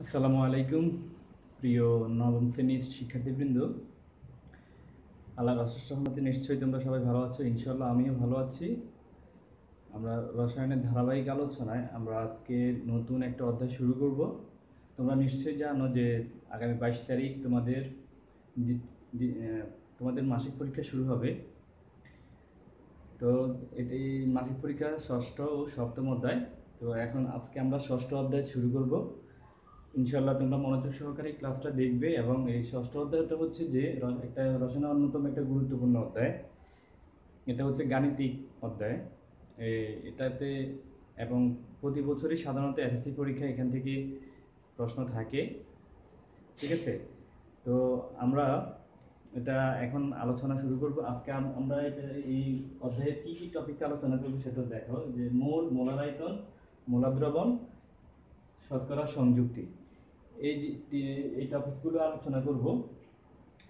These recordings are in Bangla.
আসসালামু আলাইকুম প্রিয় নবম শ্রেণীর শিক্ষার্থীবৃন্দ। আল্লাহর অশেষ রহমতে নিশ্চয়ই তোমরা সবাই ভালো আছো। ইনশাআল্লাহ আমিও ভালো আছি। আমরা রসায়নের ধারাবাহিক আলোচনায় আমরা আজকে নতুন একটা অধ্যায় শুরু করব। তোমরা নিশ্চয়ই জানো যে আগামী 22 তারিখ তোমাদের মাসিক পরীক্ষা শুরু হবে। তো এটি মাসিক পরীক্ষা ষষ্ঠ ও সপ্তম অধ্যায়। তো এখন আজকে আমরা ষষ্ঠ অধ্যায় শুরু করব। ইনশাআল্লাহ তোমরা মনোযোগ সহকারে ক্লাসটা দেখবে। এবং এই ষষ্ঠ অধ্যায়টা হচ্ছে যে একটা রসায়নের অন্যতম একটা গুরুত্বপূর্ণ অধ্যায়। এটা হচ্ছে গাণিতিক অধ্যায়। এটাতে এবং প্রতি বছরই সাধারণত এসএসসি পরীক্ষা এখান থেকে প্রশ্ন থাকে, ঠিক আছে? তো আমরা এটা এখন আলোচনা শুরু করব। আজকে আমরা এই অধ্যায়ের কী কী টপিক আলোচনা করবো সেটা দেখো, যে মোল, মোলার আয়তন, মোলাদ্রবণ, শতকরা সংযুক্তি, এই টপিকসগুলো আলোচনা করব।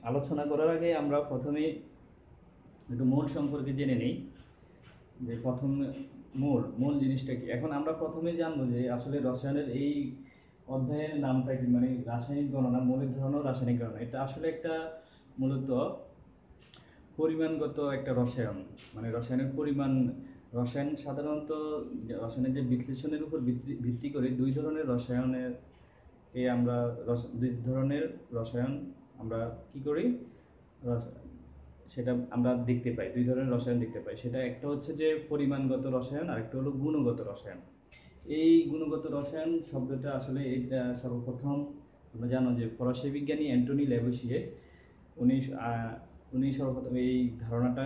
আলোচনা করার আগে আমরা প্রথমে একটু মোল সম্পর্কে জেনে নিই, যে প্রথম মোল জিনিসটা কি। এখন আমরা প্রথমে জানবো যে আসলে রসায়নের এই অধ্যায়ের নামটা কি, মানে রাসায়নিক গণনা, মোলের ধরন, রাসায়নিক গণনা। এটা আসলে একটা মূলত পরিমাণগত একটা রসায়ন, মানে রসায়নের পরিমাণ। রসায়ন সাধারণত রসায়নের যে বিশ্লেষণের উপর ভিত্তি করে দুই ধরনের রসায়নের আমরা দুই ধরনের রসায়ন আমরা কি করি, সেটা আমরা দেখতে পাই। দুই ধরনের রসায়ন দেখতে পাই। সেটা একটা হচ্ছে যে পরিমাণগত রসায়ন, আর একটা হলো গুণগত রসায়ন। এই গুণগত রসায়ন শব্দটা আসলে এটা সর্বপ্রথম তোমরা জানো যে ফরাসি বিজ্ঞানী অ্যান্টনি ল্যাভোসিয়ে উনি সর্বপ্রথম এই ধারণাটা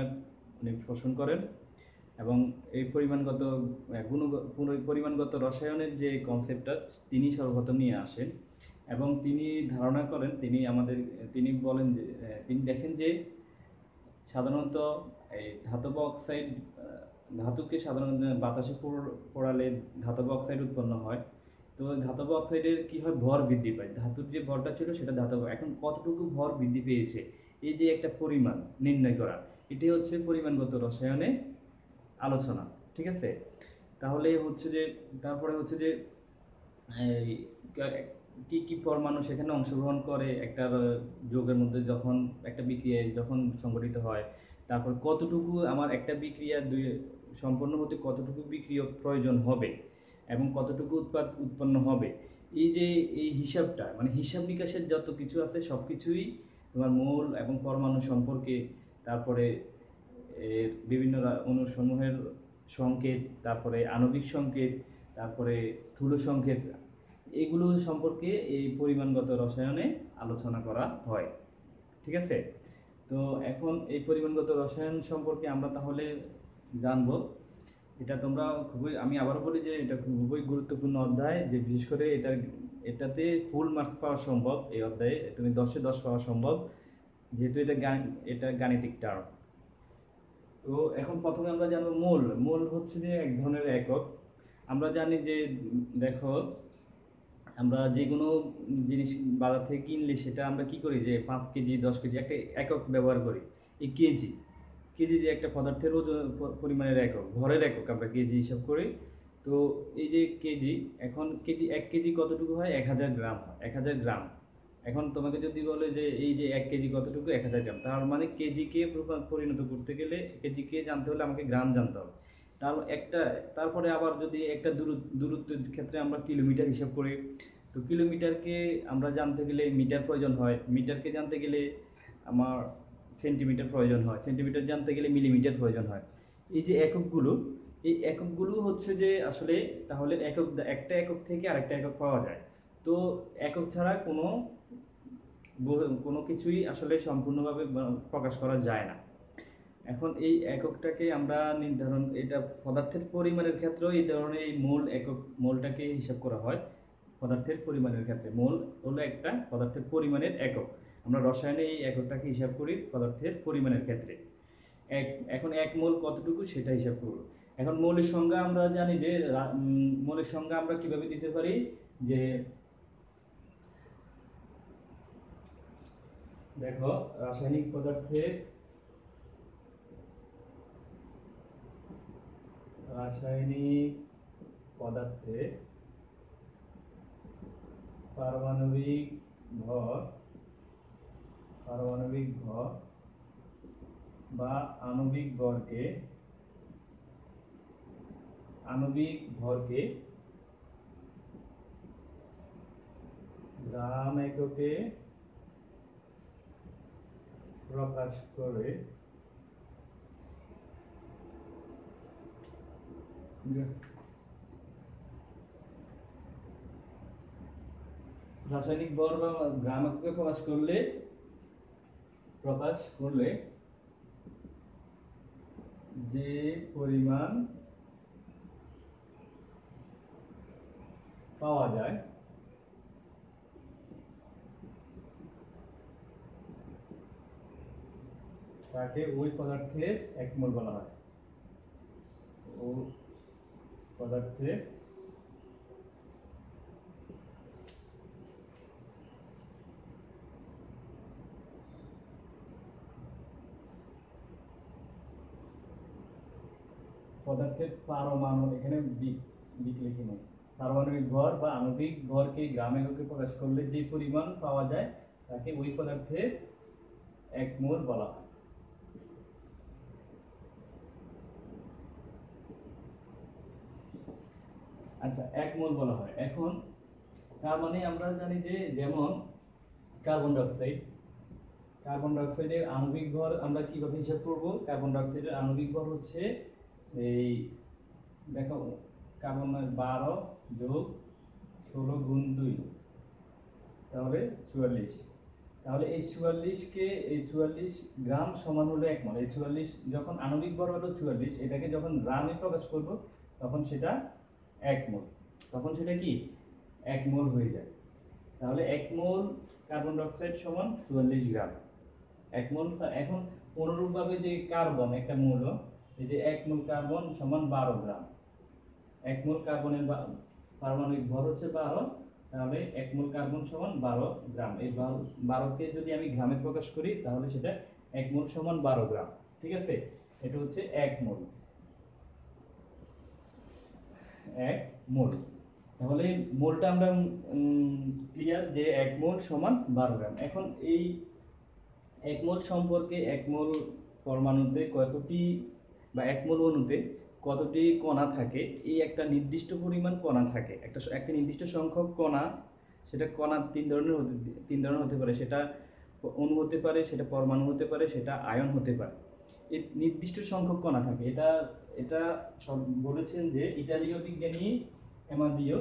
উনি পোষণ করেন। এবং এই পরিমাণগত রসায়নের যে কনসেপ্টটা তিনি সর্বপ্রথম নিয়ে আসেন। এবং তিনি ধারণা করেন, তিনি বলেন যে তিনি দেখেন যে সাধারণত এই ধাতব অক্সাইড, ধাতুকে সাধারণত বাতাসে পোড়ালে ধাতব অক্সাইড উৎপন্ন হয়। তো ধাতব অক্সাইডের কি হয়, ভর বৃদ্ধি পায়। ধাতুর যে ভরটা ছিল সেটা ধাতব, এখন কতটুকু ভর বৃদ্ধি পেয়েছে এই যে একটা পরিমাণ নির্ণয় করা, এটি হচ্ছে পরিমাণগত রসায়নে আলোচনা, ঠিক আছে? তাহলে হচ্ছে যে তারপরে হচ্ছে যে এই কি কি পরমাণু সেখানে অংশগ্রহণ করে একটা যৌগের মধ্যে, যখন একটা বিক্রিয়ায় যখন সংঘটিত হয়। তারপর কতটুকু আমার একটা বিক্রিয়া সম্পন্ন হতে কতটুকু বিক্রিয়ক প্রয়োজন হবে এবং কতটুকু উৎপন্ন হবে। এই যে এই হিসাবটা, মানে হিসাব নিকাশের যত কিছু আছে সব কিছুই তোমার মৌল এবং পরমাণু সম্পর্কে, তারপরে এর বিভিন্ন অণুসমূহের সংকেত, তারপরে আণবিক সংকেত, তারপরে স্থূল সংকেত, এগুলো সম্পর্কে এই পরিমাণগত রসায়নে আলোচনা করা হয়, ঠিক আছে? তো এখন এই পরিমাণগত রসায়ন সম্পর্কে আমরা তাহলে জানবো। এটা তোমরা আমি আবারও বলি যে এটা খুবই গুরুত্বপূর্ণ অধ্যায়, যে বিশেষ করে এটাতে ফুল মার্ক পাওয়া সম্ভব। এই অধ্যায়ে তুমি 10-এ 10 পাওয়া সম্ভব, যেহেতু এটা গাণিতিক টার্ম। তো এখন প্রথমে আমরা জানবো মোল হচ্ছে যে এক ধরনের একক। আমরা জানি যে দেখো, আমরা যে কোনো জিনিস বাজার থেকে কিনলে সেটা আমরা কি করি, যে 5 কেজি 10 কেজি একটা একক ব্যবহার করি। এই কেজি যে একটা পদার্থের ওজন পরিমাণের একক, ভরের একক, আমরা কেজি হিসাব করি। তো এই যে কেজি, এখন কেজি 1 কেজি কতটুকু হয়, 1000 গ্রাম হয়, 1000 গ্রাম। এখন তোমাকে যদি বলে যে এই যে 1 কেজি কতটুকু, 1000 গ্রাম, তার মানে কেজিকে পরিণত করতে গেলে, কেজিকে জানতে হলে আমাকে গ্রাম জানতে হবে। তারপরে আবার যদি একটা দূরত্বের ক্ষেত্রে আমরা কিলোমিটার হিসাব করি। তো কিলোমিটারকে আমরা জানতে গেলে মিটার প্রয়োজন হয়, মিটারকে জানতে গেলে আমার সেন্টিমিটার প্রয়োজন হয়, সেন্টিমিটার জানতে গেলে মিলিমিটার প্রয়োজন হয়। এই যে এই এককগুলো হচ্ছে যে আসলে তাহলে একটা একক থেকে আরেকটা একক পাওয়া যায়। তো একক ছাড়া কোনো কিছুই আসলে সম্পূর্ণভাবে প্রকাশ করা যায় না। এখন এই এককটাকে আমরা এটা পদার্থের পরিমাণের ক্ষেত্রেও এই ধরনের এই মোলটাকে হিসাব করা হয়। পদার্থের পরিমাণের ক্ষেত্রে মোল হলো একটা পদার্থের পরিমাণের একক। আমরা রসায়নে এই এককটাকে হিসাব করি পদার্থের পরিমাণের ক্ষেত্রে। এখন 1 মোল কতটুকু সেটা হিসাব করব। এখন মৌলের সংজ্ঞা আমরা জানি যে মৌলের সংজ্ঞা আমরা কিভাবে দিতে পারি, যে দেখো, রাসায়নিক পদার্থের পারমাণবিক ভর বা আণবিক ভরকে গ্রাম এককে প্রকাশ করে রাসায়নিক ভর বা গ্রাম এককে প্রকাশ করলে যে পরিমাণ পাওয়া যায় তাকে ওই পদার্থের এক মোল বলা হয়। ও পদার্থের পারমাণু, এখানে দিক লিখি নেই, পারমাণবিক ভর বা আণবিক ভরকে গ্রাম এককে প্রকাশ করলে যে পরিমাণ পাওয়া যায় তাকে ওই পদার্থের এক মোল বলা হয়। আচ্ছা, এক মোল বলা হয়। এখন তার মানে আমরা জানি যে যেমন কার্বন ডাইঅক্সাইডের আণবিক ভর আমরা কিভাবে হিসাব করব? কার্বন ডাইঅক্সাইডের আণবিক ভর হচ্ছে এই দেখো কার্বন 12 যোগ 16 গুণ 2 তাহলে 44। তাহলে এই 44 গ্রাম সমান হলো এক মোল। এই 44 যখন আণবিক ভর হলো 44, এটাকে যখন গ্রামে প্রকাশ করব তখন সেটা এক মোল, তখন সেটা কি এক মোল হয়ে যায়। তাহলে এক মোল কার্বন ডাইঅক্সাইড সমান 44 গ্রাম এক মোল। এখন অনুরূপভাবে যে কার্বন একটা মৌল, এই যে এক মোল কার্বন সমান 12 গ্রাম। এক মোল কার্বনের পারমাণবিক ভর হচ্ছে 12, তাহলে এক মোল কার্বন সমান 12 গ্রাম। এই 12কে যদি আমি গ্রামে প্রকাশ করি তাহলে সেটা এক মোল সমান 12 গ্রাম। ঠিক আছে, এটা হচ্ছে এক মোল। তাহলে মোলটা আমরা ক্লিয়ার যে এক মোল সমান 12 গ্রাম। এখন এই এক মোল সম্পর্কে এক মোল পরমাণুতে কতটি বা এক মোল অণুতে কতটি কণা থাকে, এই একটা নির্দিষ্ট পরিমাণ কণা থাকে, একটা নির্দিষ্ট সংখ্যক কণা। সেটা কণা তিন ধরনের হতে পারে, সেটা অণু হতে পারে, সেটা পরমাণু হতে পারে, সেটা আয়ন হতে পারে। এই নির্দিষ্ট সংখ্যক কণা থাকে। এটা সব বলেছেন যে ইতালীয় বিজ্ঞানী এমাদিও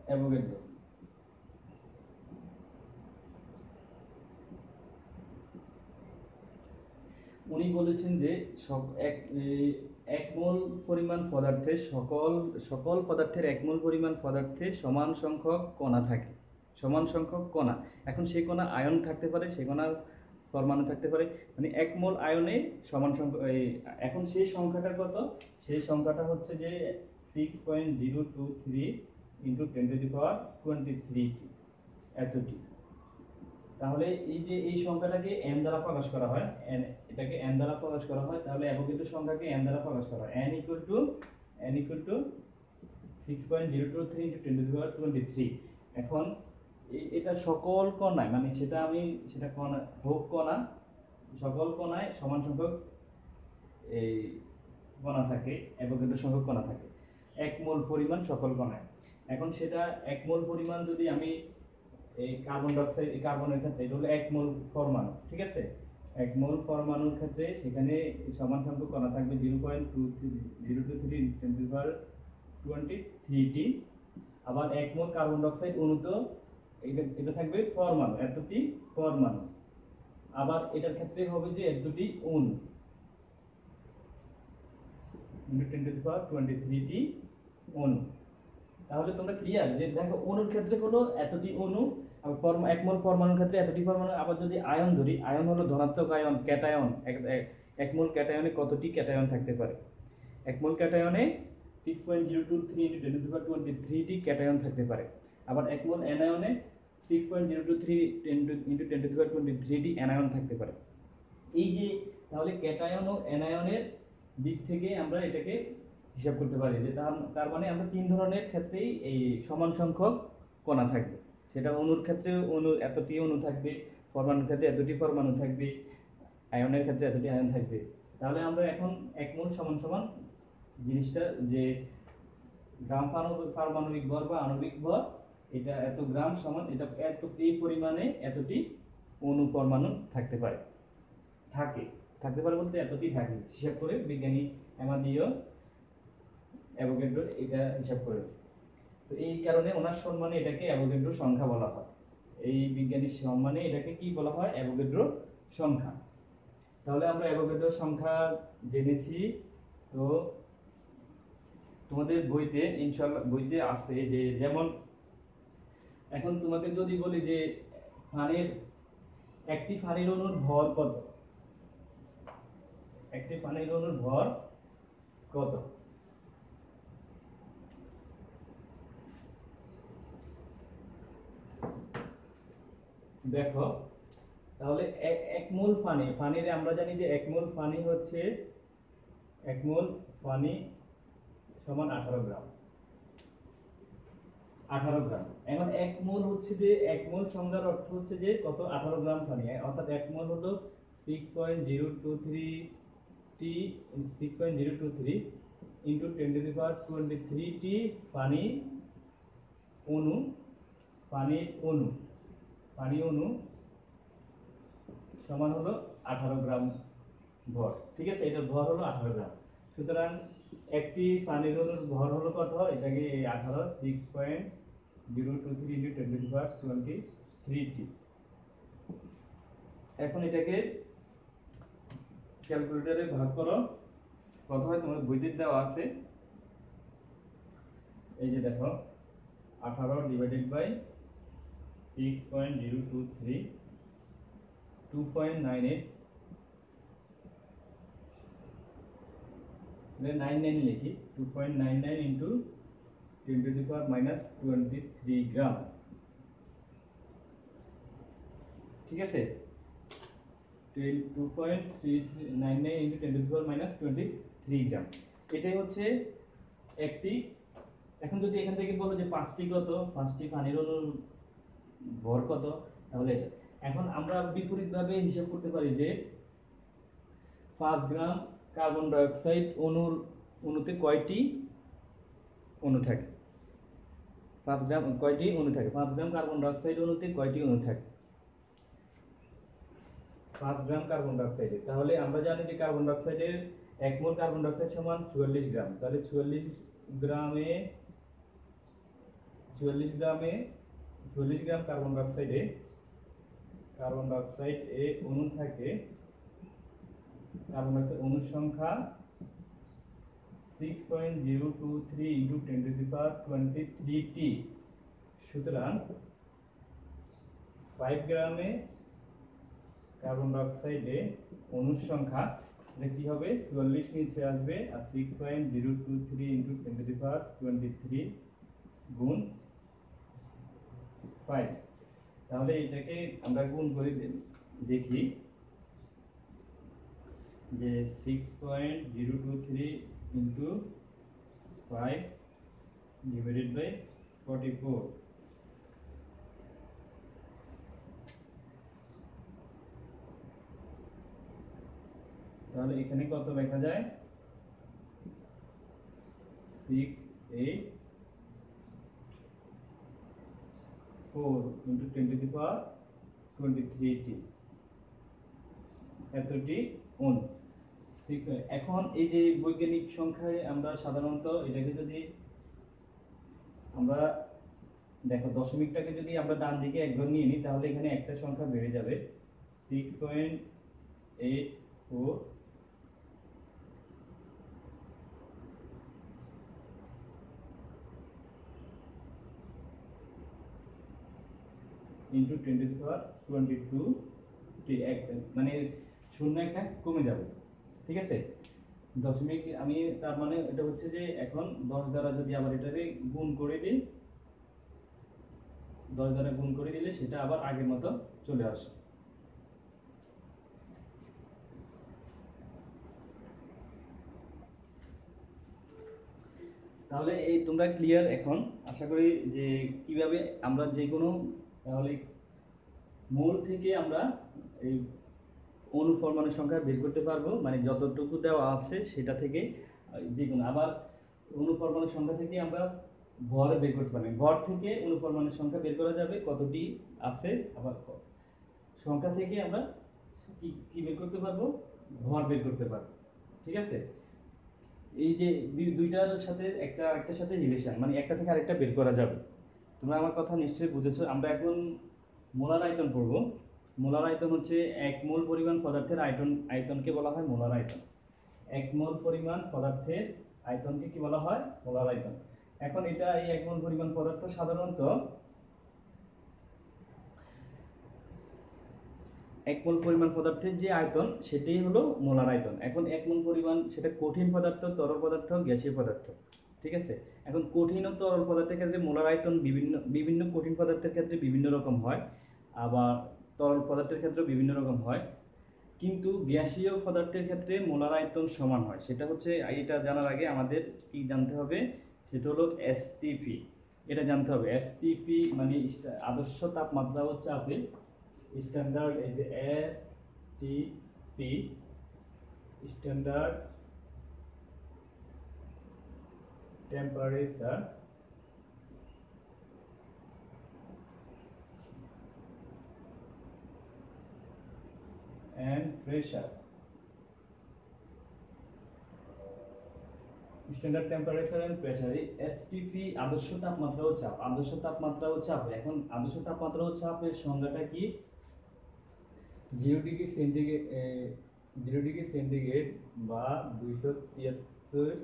অ্যাভোগাড্রো উনি বলেছেন যে এক মোল পরিমাণ পদার্থে সকল পদার্থের এক মোল পরিমাণ পদার্থে সমান সংখ্যক কণা থাকে, সমান সংখ্যক কণা। এখন সেই কণা আয়ন থাকতে পারে, সেই কণার পরমাণু থাকতে পারে, মানে এক মোল আয়নে সমান সংখ্যক। এখন সেই সংখ্যাটা কত? সেই সংখ্যাটা হচ্ছে যে 6.023 × 10⁻23 এতটি। তাহলে এই যে এই সংখ্যাটাকে n দ্বারা প্রকাশ করা হয়, এটাকে n দ্বারা প্রকাশ করা হয়, তাহলে অ্যাভোগাড্রো সংখ্যাকে n দ্বারা প্রকাশ করা হয়। n = 6.023 × 10⁻23। এখন এটা সকল কণায়, মানে সেটা কণা হোক কণা, সকল কণায় সমান সংখ্যক এই কণা থাকে, অ্যাভোগাড্রো সংখ্যক কণা থাকে এক মোল পরিমাণ সকল কণায়। এখন সেটা এক মোল পরিমাণ যদি আমি এই কার্বনের ক্ষেত্রে এটা হলো এক মোল পরমাণু, ঠিক আছে। এক মোল পরমাণুর ক্ষেত্রে সেখানে সমান সংখ্যক কণা থাকবে 0.023 × 10⁻23টি। আবার এক মোল কার্বন ডাইঅক্সাইড অণুতে এটা থাকবে পরমাণু, এতটি পরমাণু। আবার এটার ক্ষেত্রে হবে যে এতটি অণু, 10⁻23টি অণু। তাহলে তোমরা ক্লিয়ার যে দেখো অণুর ক্ষেত্রে হলো এতটি অণু, এক মোল পরমাণুর ক্ষেত্রে এতটি পরমাণু। আবার যদি আয়ন ধরি, আয়ন হলো ধনাত্মক আয়ন, ক্যাটায়ন। এক মোল ক্যাটায়নে কতটি ক্যাটায়ন থাকতে পারে? এক মোল ক্যাটায়নে 6.023 × 10⁻23টি ক্যাটায়ন থাকতে পারে। আবার 1 মোল অ্যানায়নে 6.023 × 10⁻23টি অ্যানায়ন থাকতে পারে। এই যে তাহলে ক্যাটায়ন ও অ্যানায়নের দিক থেকে আমরা এটাকে হিসাব করতে পারি যে তার মানে আমরা তিন ধরনের ক্ষেত্রেই এই সমান সংখ্যক কণা থাকবে। সেটা অণুর ক্ষেত্রে এতটি অণু থাকবে, পরমাণুর ক্ষেত্রে এতটি পরমাণু থাকবে, আয়নের ক্ষেত্রে এতটি আয়ন থাকবে। তাহলে আমরা এখন 1 মোল সমান সমান জিনিসটা যে গ্রাম পারমাণবিক ভর বা আণবিক ভর, এটা এত গ্রাম সমান এটা এত এই পরিমাণে এতটি অণু পরমাণু থাকতে পারে বলতে এতটি থাকে হিসাব করে বিজ্ঞানী অ্যামাডিও অ্যাভোগাড্রো এটা হিসাব করে। তো এই কারণে ওনার সম্মানে এটাকে অ্যাভোগাড্রো সংখ্যা বলা হয়। এই বিজ্ঞানীর সম্মানে এটাকে কি বলা হয়? অ্যাভোগাড্রো সংখ্যা। তাহলে আমরা অ্যাভোগাড্রো সংখ্যা জেনেছি। তো তোমাদের বইতে ইনশাআল্লাহ বইতে আছে যে যেমন এখন তোমাকে যদি বলি যে একটি পানির অণুর ভর কত, একটি পানির অণুর ভর কত? দেখো তাহলে 1 মোল পানির আমরা জানি যে 1 মোল পানি হচ্ছে 1 মোল পানি সমান 18 গ্রাম। 18 গ্রাম। এখন 1 মোল হচ্ছে যে 1 মোল সংখ্যার অর্থ হচ্ছে যে কত? 18 গ্রাম পানি। অর্থাৎ 1 মোল হলো 6.023 টি 6.023 ইনটু 10⁻23 টি পানি অণু সমান হলো 18 গ্রাম ভর। ঠিক আছে, এটার ভর হলো 18 গ্রাম। সুতরাং একটি পানির অণুর ভর হলো কত? এটাকে 18 6.023 × 10⁻23 টি। এখন এটাকে ক্যালকুলেটরে ভাগ করো। কত হয় তোমার বইতে দেওয়া আছে, এই যে দেখো 18 ডিভাইডেড বাই 6.023 2.98 99 লিখি 2.99 ইন্টু 10⁻23 গ্রাম। ঠিক আছে, 2.99 ইন্টু 10⁻23 গ্রাম। এটাই হচ্ছে একটি। এখন যদি এখান থেকে বলো যে পাঁচটি পানির অণুর ভর কত, তাহলে এখন আমরা বিপরীতভাবে হিসাব করতে পারি যে 5 গ্রাম কার্বন ডাই অক্সাইড অণুতে কয়টি অণু থাকে? 5 গ্রাম কয়টি অণু থাকে? 5 গ্রাম কার্বন ডাই অক্সাইড অণুতে কয়টি অণু থাকে? 5 গ্রাম কার্বন ডাই অক্সাইডে। তাহলে আমরা জানি যে কার্বন ডাই অক্সাইডের 1 মোল কার্বন ডাই অক্সাইড সমান 44 গ্রাম। তাহলে 44 গ্রাম কার্বন ডাই অক্সাইড অণু থাকে। কার্বন ডাই অক্সাইড অণুর সংখ্যা 6.023 ইনটু 10⁻23 টি। সুতরাং 5 গ্রামে কার্বন ডাই অক্সাইডে অণুর সংখ্যা এটা কি হবে? 44 নিচে আসবে আর 6.023 ইনটু 10⁻23 গুণ 5। তাহলে এটাকে আমরা গুণ করে দেখি যে 6.023 ইনটু 5 ডিভাইডেড বাই 44। তাহলে এখানে কত লেখা যায়? 684 ইনটু 10⁻23 টি এতটি অণু। ঠিক আছে, এখন এই যে বৈজ্ঞানিক সংখ্যায় আমরা সাধারণত এটাকে যদি আমরা দেখো দশমিকটাকে যদি আমরা ডান দিকে এক ঘর নিয়ে নিই তাহলে এখানে একটা সংখ্যা বেড়ে যাবে 6.84 ইনটু 10⁻22 টি, মানে শূন্য একটা কমে যাবে। ঠিক আছে, দশমিক আমি তার মানে এটা হচ্ছে যে এখন 10 দ্বারা যদি আবার এটাকে গুণ করে দিই, 10 দ্বারা গুণ করে দিলে সেটা আবার আগের মতো চলে আসে। তাহলে এই তোমরা ক্লিয়ার এখন, আশা করি যে কিভাবে আমরা যে কোনো তাহলে মূল থেকে আমরা এই অনুপরমাণু সংখ্যা বের করতে পারবো, মানে যতটুকু দেওয়া আছে সেটা থেকে যে কোনো। আবার অনুপরমাণু সংখ্যা থেকে আমরা ভর বের করতে পারবো, ভর থেকে অনুপরমাণু সংখ্যা বের করা যাবে কতটি আছে। আবার সংখ্যা থেকে আমরা কি কি বের করতে পারবো, ভর বের করতে পারবো। ঠিক আছে, এই যে দুইটার সাথে একটার সাথে রিলেশন, মানে একটা থেকে আরেকটা বের করা যাবে। তোমরা আমার কথা নিশ্চয়ই বুঝেছো। আমরা এখন মোলার আয়তন পড়বো। মোলার আয়তন হচ্ছে এক মোল পরিমাণ পদার্থের আয়তনকে বলা হয় মোলার আয়তন। এক মোল পরিমাণ পদার্থের আয়তনকে কি বলা হয়, মোলার আয়তন। এখন এটা এই এক মোল পরিমাণ পদার্থ সাধারণত এক মোল পরিমাণ পদার্থের যে আয়তন সেটাই হলো মোলার আয়তন। এখন এক মোল পরিমাণ সেটা কঠিন পদার্থ, তরল পদার্থ, গ্যাসীয় পদার্থ। ঠিক আছে, এখন কঠিন ও তরল পদার্থের ক্ষেত্রে মোলার আয়তন বিভিন্ন কঠিন পদার্থের ক্ষেত্রে বিভিন্ন রকম হয়, আবার তরল পদার্থের ক্ষেত্রে বিভিন্ন রকম হয়। কিন্তু গ্যাসীয় পদার্থের ক্ষেত্রে মোলার আয়তন সমান হয়। সেটা হচ্ছে, এটা জানার আগে আমাদের কি জানতে হবে, সেটা হলো এসটিপি। এটা জানতে হবে। এসটিপি মানে আদর্শ তাপমাত্রা ও চাপে, স্ট্যান্ডার্ড এই যে STP, standard temperature and pressure, standard temperature and pressure. এই এসটিপি আদর্শ তাপমাত্রা ও চাপ, আদর্শ তাপমাত্রা ও চাপ। এখন আদর্শ তাপমাত্রা ও চাপের সংজ্ঞাটা কি, 0 ডিগ্রি সেন্টিগ্রেড, 0 ডিগ্রি সেন্টিগ্রেড বা 273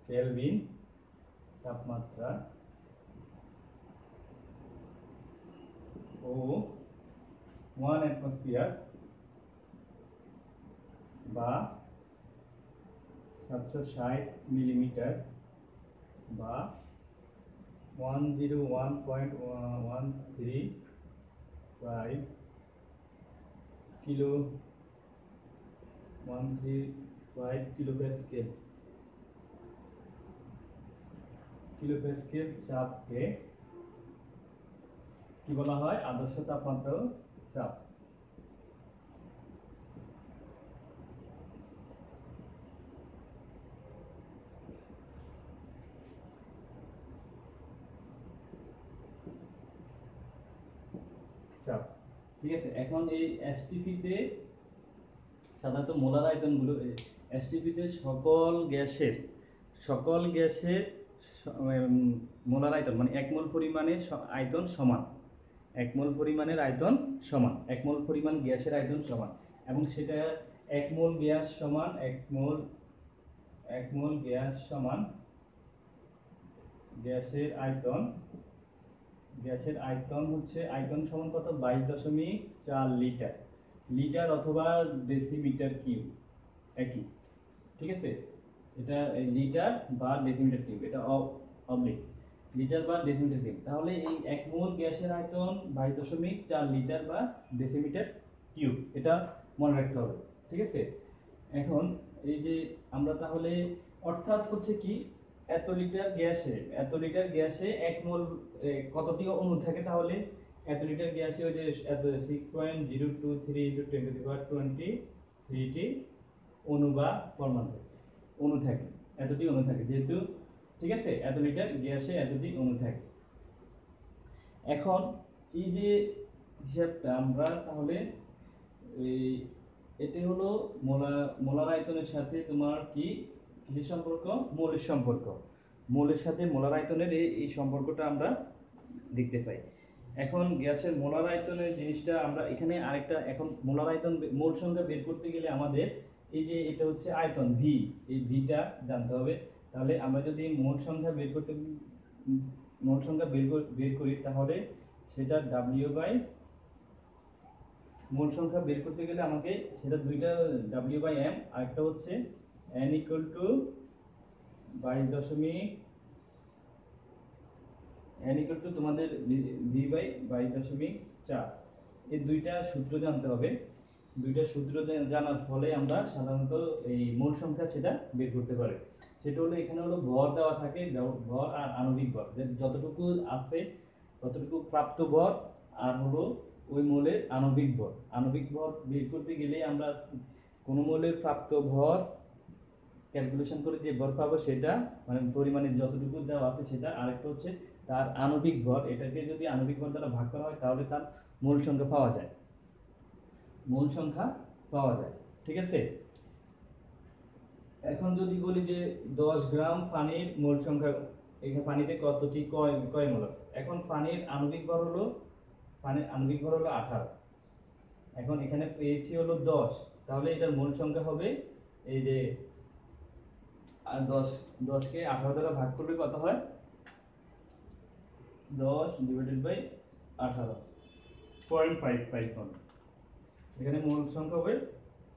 কেলভিন তাপমাত্রা ও 1 অ্যাটমসফিয়ার বা 760 মিলিমিটার বা 101.135 কিলো 135 কিলো প্যাসকেল চাপকে কি বলা হয়, আদর্শ তাপমাত্রা ও চাপ। চাপ, ঠিক আছে। এখন এই এসটিপিতে সাধারণত মোলার আয়তনগুলো, এসটিপিতে সকল গ্যাসের মোলার আয়তন মানে এক মোল পরিমাণের আয়তন সমান, এক মোল পরিমাণের আয়তন সমান, এক মোল পরিমাণ গ্যাসের আয়তন সমান। এবং সেটা এক মোল গ্যাস সমান এক মোল গ্যাস সমান গ্যাসের আয়তন হচ্ছে, আয়তন সমান কত, 22.4 লিটার, লিটার অথবা ডেসিমিটার কিউব একই। ঠিক আছে, এটা লিটার বা ডেসিমিটার কিউব, এটা অবলিক লিটার বা ডেসিমিটার কিউব। তাহলে এই এক মোল গ্যাসের আয়তন 22.4 লিটার বা ডেসিমিটার কিউব, এটা মনে রাখতে হবে। ঠিক আছে, এখন এই যে আমরা তাহলে অর্থাৎ হচ্ছে কি, এত লিটার গ্যাসে এক মোল কতটি অণু থাকে, তাহলে এত লিটার গ্যাসে ওই যে এত 6.023 × 10⁻23টি অণু বা পরমাণু অণু থাকে, এতটি অণু থাকে যেহেতু। ঠিক আছে, এত লিটার গ্যাসে এতটি অণু থাকে। এখন এই যে হিসাবটা আমরা তাহলে এই এটি হলো মোলার আয়তনের সাথে তোমার কি কিসের সম্পর্ক, মৌলের সম্পর্ক। মৌলের সাথে মোলার আয়তনের এই সম্পর্কটা আমরা দেখতে পাই। এখন গ্যাসের মোলার আয়তনের জিনিসটা আমরা এখানে আরেকটা, এখন মোলার আয়তন মোল সংখ্যা বের করতে গেলে আমাদের এই যে এটা হচ্ছে আয়তন ভি, এই ভিটা জানতে হবে। তাহলে আমরা যদি মোল সংখ্যা বের করি তাহলে সেটা ডাব্লিউ বাই, মোল সংখ্যা বের করতে গেলে আমাকে সেটা দুইটা ডাব্লিউ বাই এম, আরেকটা হচ্ছে n equal two 22 n equal two তোমাদের v বাই 22.4। এই দুইটা সূত্র জানতে হবে। দুইটা সূত্র জানার ফলে আমরা সাধারণত এই মূল সংখ্যা সেটা বের করতে পারি। সেটা হলো এখানে হলো ভর দেওয়া থাকে, ভর আর আণবিক ভর যতটুকু আছে ততটুকু প্রাপ্ত ভর, আর হলো ওই মৌলের আণবিক ভর। আণবিক ভর বের করতে গেলে আমরা কোন মৌলের প্রাপ্ত ভর ক্যালকুলেশন করে যে ভর পাবো সেটা মানে পরিমাণে যতটুকু দেওয়া আছে সেটা, আরেকটা হচ্ছে তার আণবিক ভর। এটাকে যদি আণবিক ভর দ্বারা ভাগ করা হয় তাহলে তার মূল সংখ্যা পাওয়া যায়, মূল সংখ্যা পাওয়া যায়। ঠিক আছে, এখন যদি বলি যে 10 গ্রাম পানির মোল সংখ্যা, এখানে পানিতে কতটি কয় মোল আছে। এখন পানির আণবিক ভর হলো 18। এখন এখানে পেয়েছি হলো 10, তাহলে এটার মোল সংখ্যা হবে এই যে 10 কে 18 দ্বারা ভাগ করলে কত হয়, 10 ডিভাইডেড বাই 18, 0.55 হবে। এখানে মোল সংখ্যা হবে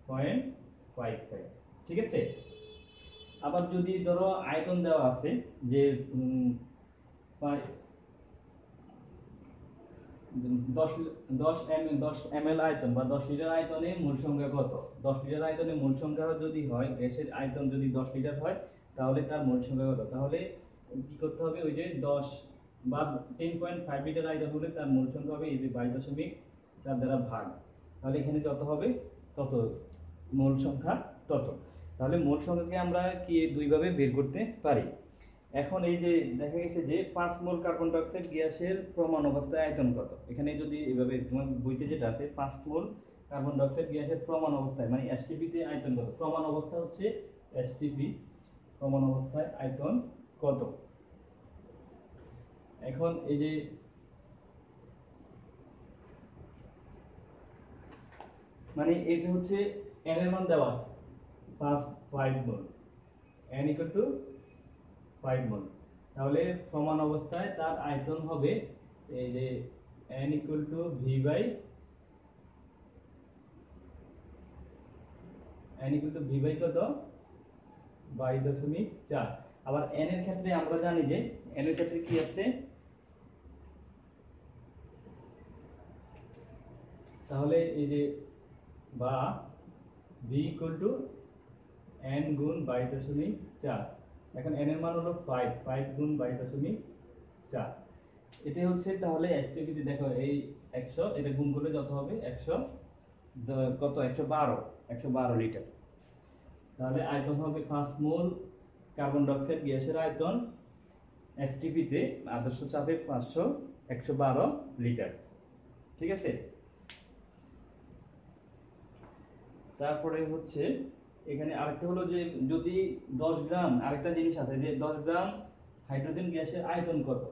0.55। ঠিক আছে, আবার যদি ধরো আয়তন দেওয়া আছে যে 10 ml আয়তন বা 10 লিটার আয়তনে মোল সংখ্যা কত। 10 লিটার আয়তনে মোল সংখ্যা যদি হয়, গ্যাসের আয়তন যদি 10 লিটার হয় তাহলে তার মোল সংখ্যা কত। তাহলে কি করতে হবে, ওই যে 10 বা 10.5 লিটার আয়তন হলে তার মোল সংখ্যা হবে এই যে 22.4 দ্বারা ভাগ। তাহলে এখানে যত হবে তত মোল সংখ্যা তত। তাহলে মোল সংখ্যাকে আমরা কি দুইভাবে বের করতে পারি। এখন এই যে দেখা গেছে যে 5 মোল কার্বন ডাই অক্সাইড গ্যাসের প্রমাণ অবস্থায় আয়তন কত। এখানে যদি এভাবে তোমার বইতে যেটা আছে 5 মোল কার্বন ডাই অক্সাইড গ্যাসের প্রমাণ অবস্থায় মানে এসটিপি তে আয়তন কত। প্রমাণ অবস্থা হচ্ছে এসটিপি, প্রমাণ অবস্থায় আয়তন কত। এখন এই যে মানে এটা হচ্ছে n এর মান দেওয়া আছে 5 mole, n equal to 5 mole. তাহলে সমান অবস্থায় তার আয়তন হবে এই যে n equal to v by কত 22.4। আবার n এর ক্ষেত্রে আমরা জানি যে n এর ক্ষেত্রে কি আছে, তাহলে এই যে বা v ইকুয়াল টু n গুণ 22.4। এখন n এর মান হলো 5 গুণ 22.4। এটা হচ্ছে তাহলে এসটিপি তে দেখো এই 100 এটা গুণ করলে যত হবে 100 কত 112 লিটার। তাহলে আয়তন হবে 5 মোল কার্বন ডাই অক্সাইড গ্যাসের আয়তন এসটিপি তে আদর্শ চাপে 112 লিটার। ঠিক আছে, তারপরে হচ্ছে এখানে আরেকটা হলো যে যদি 10 গ্রাম, আরেকটা জিনিস আছে যে 10 গ্রাম হাইড্রোজেন গ্যাসের আয়তন কত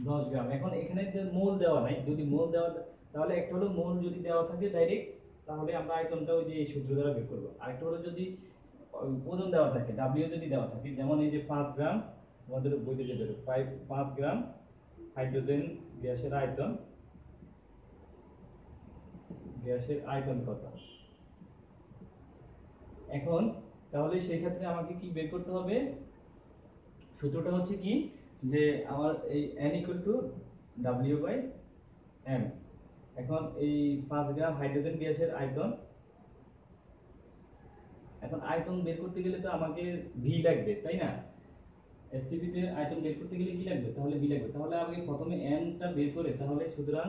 10 গ্রাম। এখন এখানে যে মোল দেওয়া নাই, যদি মোল দেওয়া তাহলে একটা হলো মোল যদি দেওয়া থাকে ডাইরেক্ট তাহলে আমরা আয়তনটা ওই যে এই সূত্র দ্বারা বের করব। আরেকটা হলো যদি ওজন দেওয়া থাকে, ডাব্লিউ যদি দেওয়া থাকে, যেমন এই যে 5 গ্রাম আমাদের বইতে যেটা 5 গ্রাম হাইড্রোজেন গ্যাসের আয়তন কত। এখন তাহলে সেই ক্ষেত্রে আমাকে কি বের করতে হবে, সূত্রটা হচ্ছে কি যে আমার এই n equal to w by m। এখন এই 5 গ্রাম হাইড্রোজেন গ্যাসের আয়তন, এখন আয়তন বের করতে গেলে তো আমাকে v লাগবে তাই না। এসটিপি তে আয়তন বের করতে গেলে কি লাগবে, তাহলে v লাগবে। তাহলে আমাকে প্রথমে n টা বের করে, তাহলে সুতরাং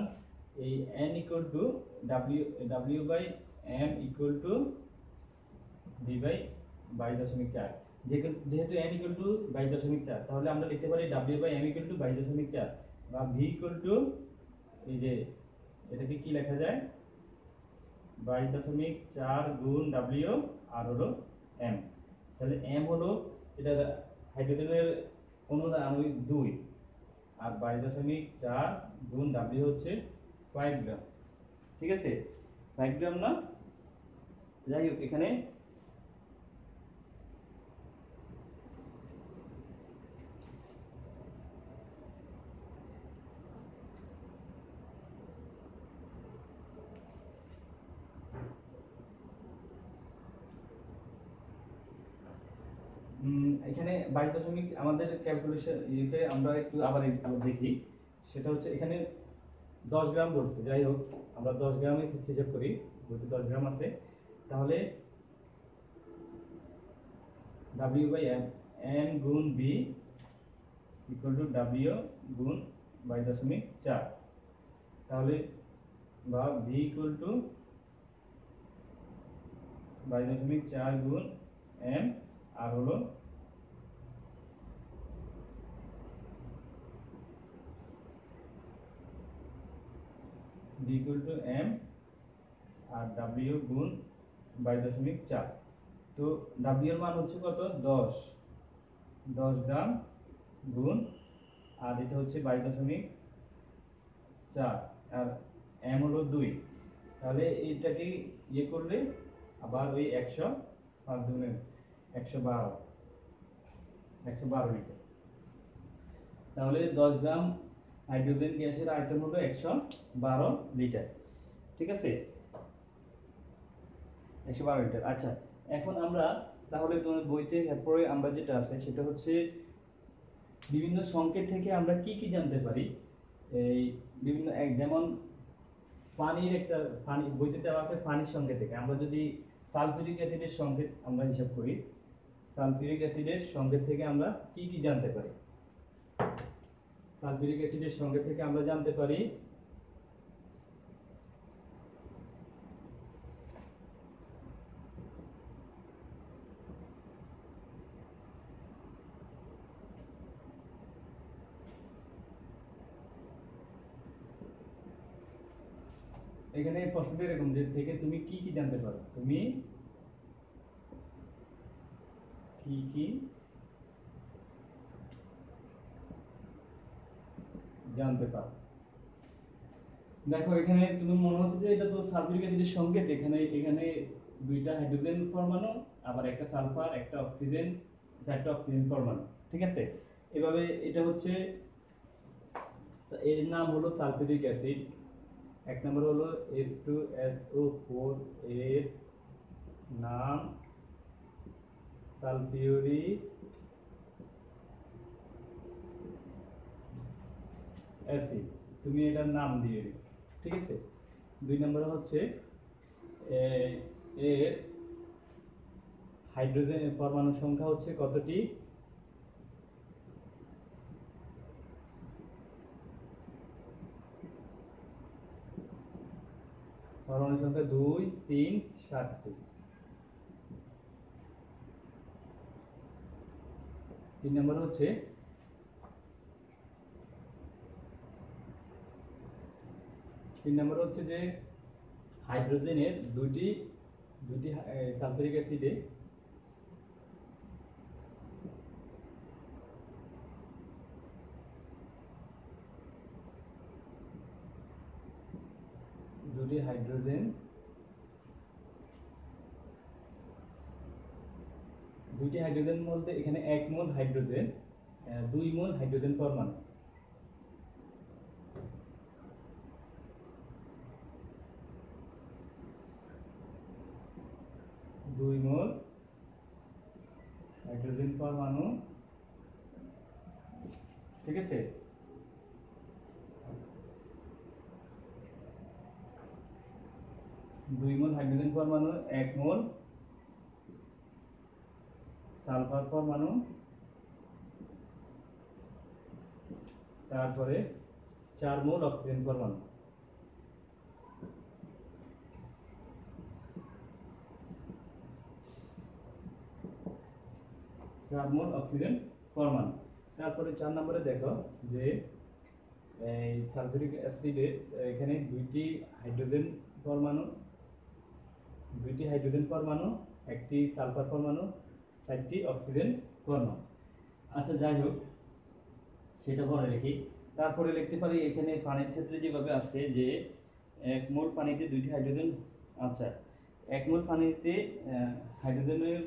এই n equal to w by m equal to v by 22.4। যেহেতু n ইকুয়াল টু 22.4 তাহলে আমরা লিখতে পারি w by m equal to 22.4 বা v ইকুয়াল টু এই যে এটাকে কি লেখা যায় 22.4 গুণ w আর হলো m। তাহলে m হলো এটা হাইড্রোজেনের অনুর আণবিক 2 আর 22.4 গুণ w হচ্ছে 5 গ্রাম। ঠিক আছে, 5 গ্রাম না, যাই হোক এখানে এখানে 22 আমাদের ক্যালকুলেশন ইতে আমরা একটু আবার দেখি। সেটা হচ্ছে এখানে 10 গ্রাম বলছে, যাই হোক আমরা 10 গ্রামে হিসাব করি, যেহেতু 10 গ্রাম আছে, তাহলে W/M গুণ B ইকুয়াল টু W গুণ 22.4, তাহলে বা B ইকুয়াল টু 22.4 গুণ M, আর হলো B ইকুয়াল টু M আর W গুণ 22.4। তো W এর মান হচ্ছে কত, 10 গ্রাম গুণ, আর এটা হচ্ছে 22.4, আর M হলো 2। তাহলে এইটাকে ইয়ে করলে আবার ওই 100, 5 দুগুণে 112 লিটার। তাহলে 10 গ্রাম হাইড্রোজেন গ্যাসের আয়তন হলো 112 লিটার। ঠিক আছে, 112 লিটার। আচ্ছা, এখন আমরা তাহলে তোমার বইতে এরপরে আমরা যেটা আছে সেটা হচ্ছে বিভিন্ন সংকেত থেকে আমরা কি কি জানতে পারি। এই বিভিন্ন যেমন পানির একটা বইতে দেওয়া আছে পানির সংকেত থেকে আমরা যদি সালফিউরিক অ্যাসিডের সংকেত আমরা হিসাব করি, সালফিউরিক অ্যাসিডের সংকেত থেকে আমরা কি কি জানতে পারি। সালফিউরিক অ্যাসিডের সংকেত থেকে আমরা জানতে পারি এখানে প্রশ্নটা এরকম যে থেকে তুমি কি কি জানতে পারো, তুমি কি কি জানতে পারো। দেখো এখানে তুমি মনে হচ্ছে যে এটা তো সালফিউরিক অ্যাসিডের সংকেত, এখানে এখানে দুইটা হাইড্রোজেন পরমাণু, আবার একটা সালফার, একটা অক্সিজেন, চারটা অক্সিজেন পরমাণু। ঠিক আছে, এভাবে এটা হচ্ছে, এর নাম হলো সালফিউরিক অ্যাসিড। এক নম্বর হলো H2SO4, এর নাম সালফিউরিক অ্যাসিড, তুমি এটার নাম দিয়ে দিবে। ঠিক আছে, দুই নম্বরে হচ্ছে এর হাইড্রোজেন পরমাণু সংখ্যা হচ্ছে কতটি, পরমাণু সংখ্যা 2, 3, 7টি। 3 নম্বর হচ্ছে যে হাইড্রোজেনের দুটি সালফিউরিক অ্যাসিডে দুটি হাইড্রোজেন বলতে এখানে 1 মোল হাইড্রোজেন, 2 মোল হাইড্রোজেন পরমাণু। হাইড্রোজেন পরমাণু। ঠিক আছে, 2 মোল হাইড্রোজেন পরমাণু, 1 মোল সালফার পরমাণু, তারপরে 4 মোল অক্সিজেন পরমাণু। 4 মোল অক্সিজেন পরমাণু। তারপরে 4 নম্বরে দেখো যে এই সালফিউরিক অ্যাসিডে এখানে দুইটি হাইড্রোজেন পরমাণু, একটি সালফার পরমাণু, 4টি অক্সিজেন পরমাণু। আচ্ছা, যাই হোক সেটা পরে লিখি। তারপরে লিখতে পারি এখানে পানির ক্ষেত্রে যেভাবে আছে যে 1 মোল পানিতে 2টি হাইড্রোজেন। আচ্ছা, 1 মোল পানিতে হাইড্রোজেনের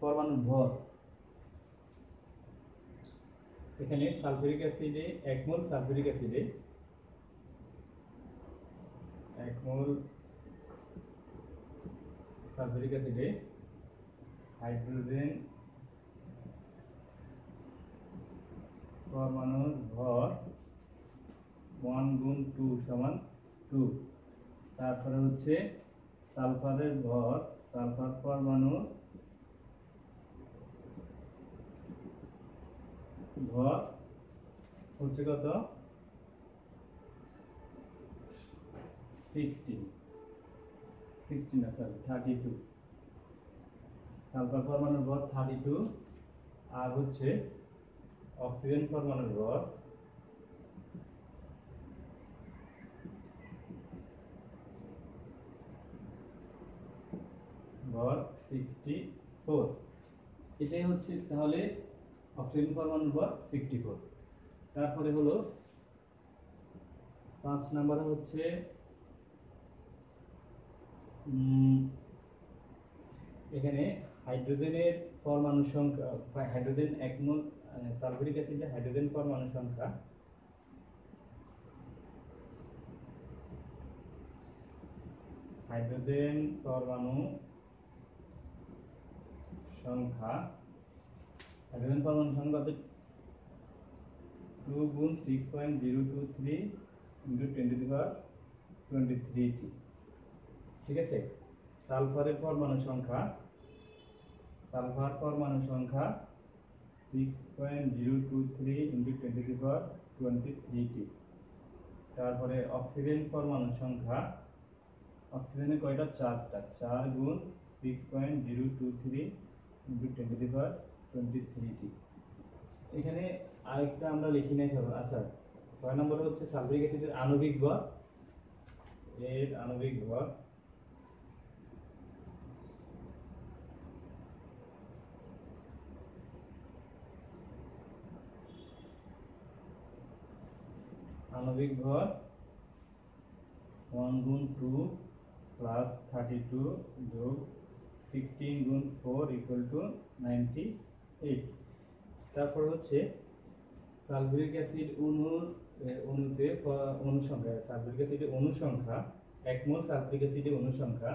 পরমাণু ভর, এখানে সালফিউরিক অ্যাসিডে 1 মোল সালফিউরিক অ্যাসিডে 1 মোল সালফিউরিক অ্যাসিডে হাইড্রোজেন পরমাণুর ভর 1 গুণ 2 সমান 2। তারপরে হচ্ছে সালফারের ভর, সালফার পরমাণুর ভর হচ্ছে কত 32। সালফার পরমাণুর ভর 32 আর হচ্ছে অক্সিজেন পরমাণুর ভর ভর 64। এটাই হচ্ছে তাহলে অক্সিজেন পরমাণুর ভর 64। তারপরে হলো 5 নম্বরে হচ্ছে এখানে হাইড্রোজেনের পরমাণু সংখ্যা, হাইড্রোজেন 1 মোল সালফিউরিক অ্যাসিডে হাইড্রোজেন পরমাণু সংখ্যা হাইড্রোজেন পরমাণু সংখ্যা হাইড্রোজেন পরমাণু সংখ্যা 2 গুণ 6.023 ইনটু 10^23। ঠিক আছে। সালফারের পরমাণু সংখ্যা, সালফার পরমাণু সংখ্যা 6.023 ইনটু 10^23। তারপরে অক্সিজেন পরমাণু সংখ্যা, অক্সিজেনের কয়টা 4টা, 4 গুণ 6.023 ইনটু 10^23। এখানে আরেকটা আমরা লিখি নাই সব। আচ্ছা 6 নম্বরে হচ্ছে সালফিউরিক অ্যাসিডের আণবিক ভর, এর আণবিক ভর আণবিক ভর 1 গুণ 2 প্লাস 32 যোগ 16 গুণ 4 ইকুয়াল টু 98। তারপর হচ্ছে সালফিউরিক অ্যাসিড অণুতে অণু সংখ্যা, সালফিউরিক অ্যাসিডের অণু সংখ্যা 1 মোল সালফিউরিক অ্যাসিডের অণু সংখ্যা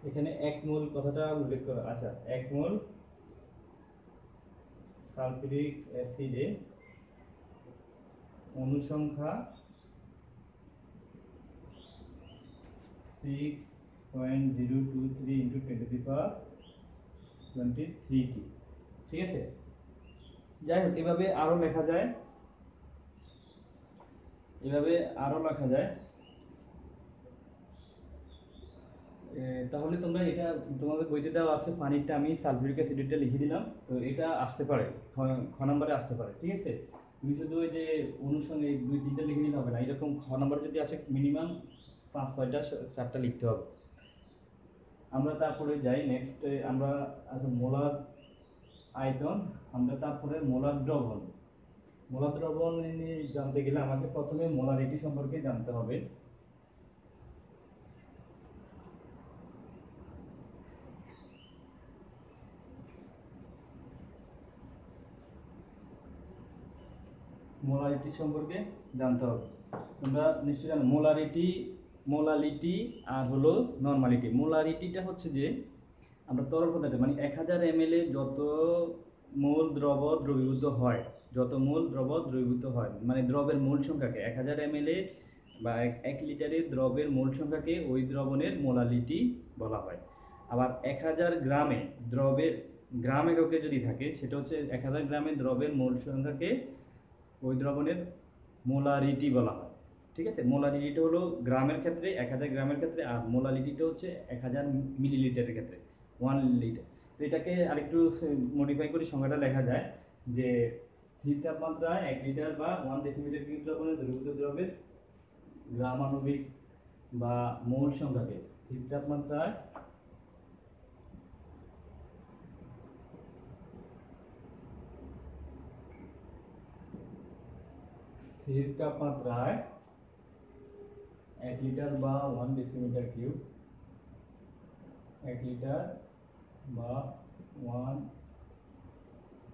এখানে 1 মোল কথাটা উল্লেখ করা। আচ্ছা 1 মোল সালফিউরিক অ্যাসিডে অণু সংখ্যা 6.023 ইনটু 10^23। ঠিক আছে। যাই হোক এভাবে আরো লেখা যায়, এভাবে আরো লেখা যায়। তাহলে তোমরা এটা তোমাদের বইতে দেওয়া আছে, পানিরটা আমি সালফিউরিক অ্যাসিডটা লিখে দিলাম, তো এটা আসতে পারে খ নম্বরে আসতে পারে। ঠিক আছে। তুমি শুধু ওই যে অনুসঙ্গে 2-3টা লিখে দিলে হবে না, এরকম খ নম্বরে যদি আসে মিনিমাম 5-6টা 7টা লিখতে হবে। আমরা তারপরে যাই নেক্সট, আমরা আচ্ছা মোলার আয়তন, আমরা তারপরে মোলার দ্রবণ। মোলার দ্রবণ জানতে গেলে আমাকে প্রথমে মোলারিটি সম্পর্কে জানতে হবে। মোলারিটি সম্পর্কে জানতে হবে। তোমরা নিশ্চয়ই জানো মোলারিটি, মোলালিটি আর হলো নরমালিটি। মোলারিটিটা হচ্ছে যে আমরা তরল পদার্থে মানে 1000 ml যত মোল দ্রব দ্রবীভূত হয়, যত মোল দ্রব দ্রবীভূত হয় মানে দ্রবের মোল সংখ্যাকে 1000 ml বা 1 লিটারে দ্রবের মোল সংখ্যাকে ওই দ্রবণের মোলালিটি বলা হয়। আবার 1000 গ্রামে দ্রবের গ্রাম এককে যদি থাকে সেটা হচ্ছে 1000 গ্রামে দ্রবের মোল সংখ্যাকে ওই দ্রবণের মোলারিটি বলা হয়। ঠিক আছে। মোলারিটিটা হলো গ্রামের ক্ষেত্রে 1000 গ্রামের ক্ষেত্রে, আর মোলারিটিটা হচ্ছে 1000 মিলিলিটারের ক্ষেত্রে 1 লিটার। তো এটাকে আরেকটু মডিফাই করে সংখ্যাটা লেখা যায় যে স্থির তাপমাত্রায় 1 লিটার বা 1 ডেসিমিটার কিউব দ্রবণে দ্রবীভূত দ্রবের গ্রাম আণবিক বা মোল সংখ্যাকে স্থির তাপমাত্রায় স্থির তাপমাত্রায় 1 লিটার বা 1 ডেসিমিটার কিউব, 1 লিটার বা 1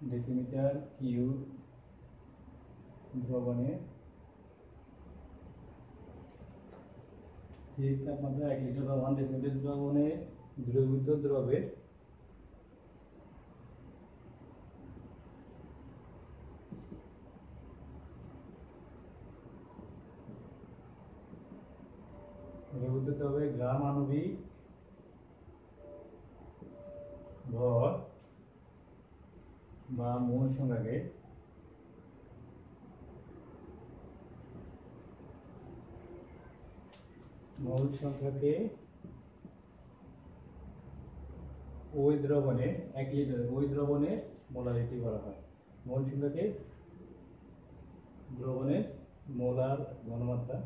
ডেসিমিটার কিউব দ্রবণে স্থির তাপমাত্রা 1 লিটার বা 1 ডেসিমিটার দ্রবণে দ্রবীভূত দ্রবের গ্রাম আণবিক ভর বা মোল সংখ্যাকে ওই দ্রবণের 1 লিটার ওই দ্রবণের মোলারিটি বলা হয়। মোল সংখ্যাকে দ্রবণের মোলার ঘনমাত্রা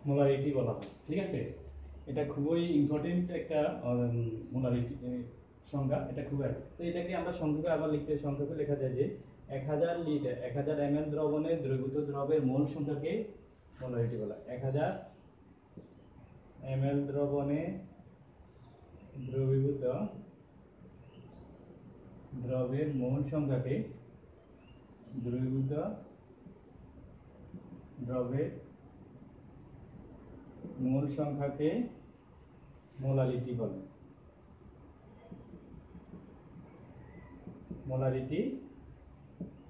মোলারিটি বলা হয়। ঠিক আছে, এটা খুবই ইম্পর্টেন্ট একটা মোলারিটি সংখ্যা, এটা খুবই। তো এটাকে আমরা সংখ্যাকে আবার সংখ্যাকে লেখা যায় যে 1000 লিটার 1000 ml দ্রবণে দ্রবীভূত দ্রবের মোল সংখ্যাকে মোলারিটি বলা হয়। 1000 ml দ্রবণে দ্রবীভূত দ্রবের মোল সংখ্যাকে দ্রবীভূত দ্রবের মোল সংখ্যাকে মোলারিটি বলে। মোলারিটি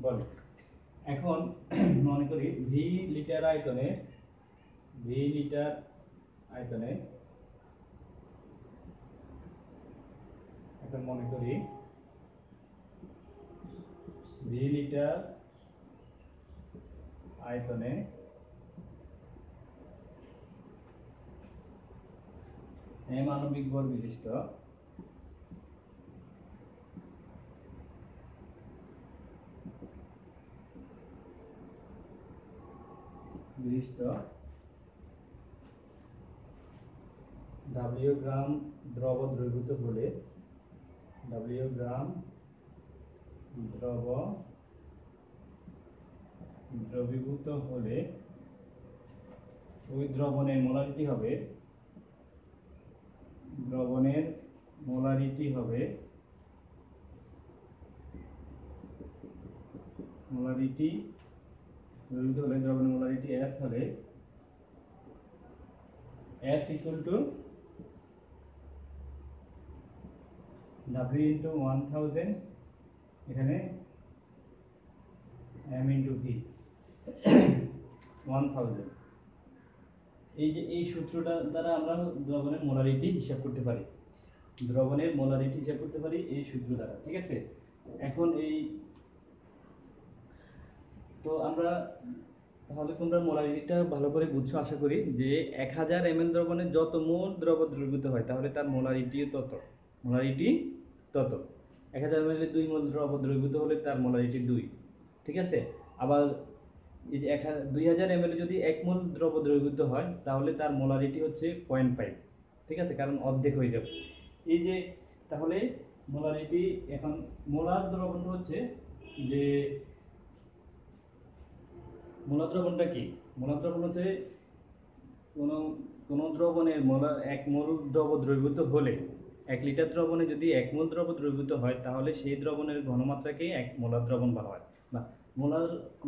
বলে। এখন মনে করি ভি লিটার আয়তনে এখন মনে করি ভি লিটার আয়তনে এম আণবিক ভর বিশিষ্ট W গ্রাম দ্রব দ্রবীভূত হলে ওই দ্রবণের মোলারিটি হবে মোলারিটি দ্রবীভূত হলে দ্রবণের মোলারিটি S হলে S equal to W into 1000 এখানে M into V 1000। এই যে এই সূত্রটা দ্বারা আমরা দ্রবণের মোলারিটি হিসাব করতে পারি এই সূত্র দ্বারা। ঠিক আছে, এখন এই তো আমরা তাহলে তোমরা মোলারিটিটা ভালো করে বুঝছো আশা করি, যে 1000 ml দ্রবণে যত মোল দ্রব দ্রবীভূত হয় তাহলে তার মোলারিটি তত 1000 ml 2 মোল দ্রব দ্রবীভূত হলে তার মোলারিটি 2। ঠিক আছে, আবার এই যে 2000 ml যদি 1 মোল দ্রব দ্রবীভূত হয় তাহলে তার মোলারিটি হচ্ছে 0.5। ঠিক আছে, কারণ অর্ধেক হয়ে যাবে। এই যে তাহলে মোলারিটি এখন মোলার দ্রবণটা হচ্ছে যে মোলার দ্রবণটা কি? মোলার দ্রবণ হচ্ছে কোন দ্রবণের 1 মোল দ্রব দ্রবীভূত হলে 1 লিটার দ্রবণে যদি 1 মোল দ্রব দ্রবীভূত হয় তাহলে সেই দ্রবণের ঘনমাত্রাকে 1 মোলার দ্রবণ বলা হয়। বা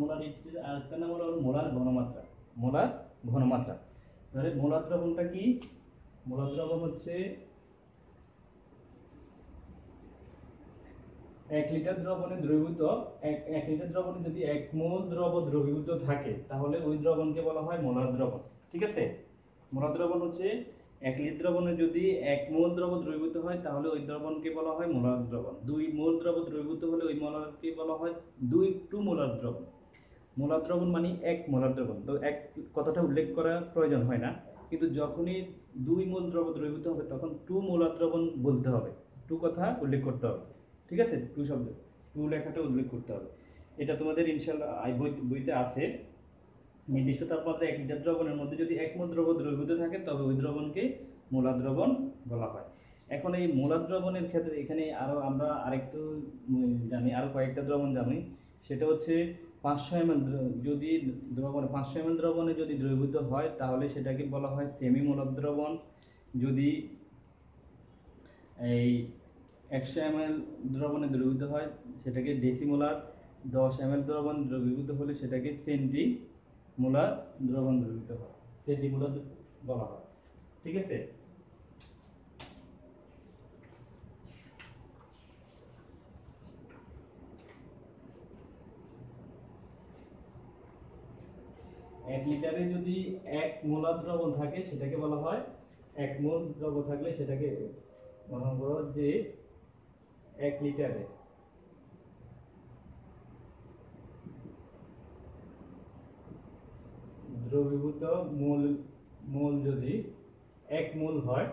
মোলারিটির আরেকটা নাম হলো মোলার ঘনমাত্রা। তাহলে মোলার দ্রবণটা কি? মোলার দ্রবণ হচ্ছে 1 লিটার দ্রবণে দ্রবীভূত 1 লিটার দ্রবণে যদি 1 মোল দ্রব দ্রবীভূত থাকে তাহলে ওই দ্রবণকে বলা হয় মোলার দ্রবণ। ঠিক আছে, মোলার দ্রবণ হচ্ছে 1 লিটার দ্রবণে যদি 1 মোল দ্রব দ্রবীভূত হয় তাহলে ওই দ্রবণকে বলা হয় মোলার দ্রবণ। 2 মোল দ্রব দ্রবীভূত হলে ওই মোলারকে বলা হয় 2 মোলার দ্রবণ। মোলার দ্রবণ মানে 1 মোলার দ্রবণ। তো এক কথাটা উল্লেখ করা প্রয়োজন হয় না, কিন্তু যখনই 2 মোল দ্রব দ্রবীভূত হবে তখন 2 মোলার দ্রবণ বলতে হবে, 2 কথা উল্লেখ করতে হবে। ঠিক আছে, 2 শব্দ 2 লেখাটা উল্লেখ করতে হবে। এটা তোমাদের ইনশাআল্লাহ বইতে আছে। নির্দিষ্ট তাপমাত্রা 1 লিটার দ্রবণের মধ্যে যদি 1 মোল দ্রবণ দ্রবীভূত থাকে তবে ওই দ্রবণকে মোলার দ্রবণ বলা হয়। এখন এই মোলার দ্রবণের ক্ষেত্রে এখানে আমরা আরেকটু জানি, আরো কয়েকটা দ্রবণ জানি। সেটা হচ্ছে 500 ml যদি 500 ml দ্রবণে যদি দ্রবীভূত হয় তাহলে সেটাকে বলা হয় সেমি মোলার দ্রবণ। যদি এই 100 ml দ্রবণে দ্রবীভূত হয় সেটাকে ডেসিমোলার, 10 ml দ্রবণ দ্রবীভূত হলে সেটাকে সেন্টিমোলার দ্রবণ দ্রবীভূত হয়, সেন্টিমোলার বলা হয়। ঠিক আছে? এক লিটারে যদি 1 মোলার দ্রবণ থাকে সেটাকে বলা হয় 1 মোল দ্রবণ থাকলে সেটাকে মনে করো যে 1 লিটারে দ্রবীভূত মোল যদি 1 মোল হয়,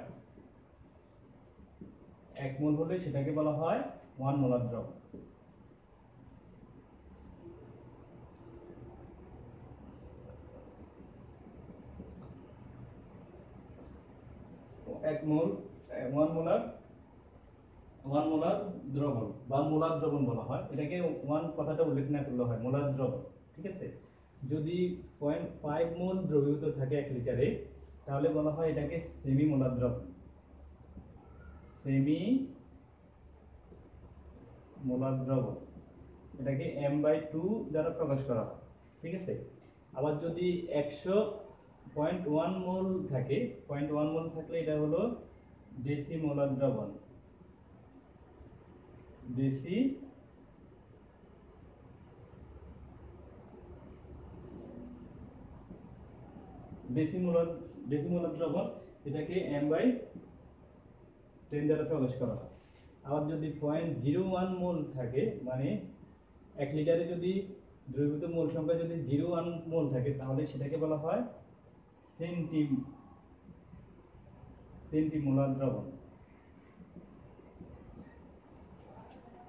1 মোল হলে সেটাকে বলা হয় 1 মোলার দ্রবণ। এক মোল 1 মোলার দ্রবণ বা মোলার দ্রবণ বলা হয়। এটাকে 1 কথাটা উল্লেখ না করলে হয় মোলার দ্রবণ। ঠিক আছে? যদি 0.5 মোল দ্রবীভূত থাকে 1 লিটারে তাহলে বলা হয় এটাকে সেমি মোলার দ্রবণ, সেমি মোলার দ্রবণ। এটাকে m/2 দ্বারা প্রকাশ করা হয়। ঠিক আছে? আবার যদি 100.1 মোল থাকে, 0.1 মোল থাকলে এটা হলো ডেসিমোলার দ্রবণ, ডেসিমোলার দ্রবণ। এটাকে m/10 দ্বারা প্রকাশ করা হয়। আবার যদি 0.01 মোল থাকে, মানে 1 লিটারে যদি দ্রবীভূত মোল সংখ্যা যদি 0.1 মোল থাকে তাহলে সেটাকে বলা হয় সেন্টিমোলার দ্রবণ।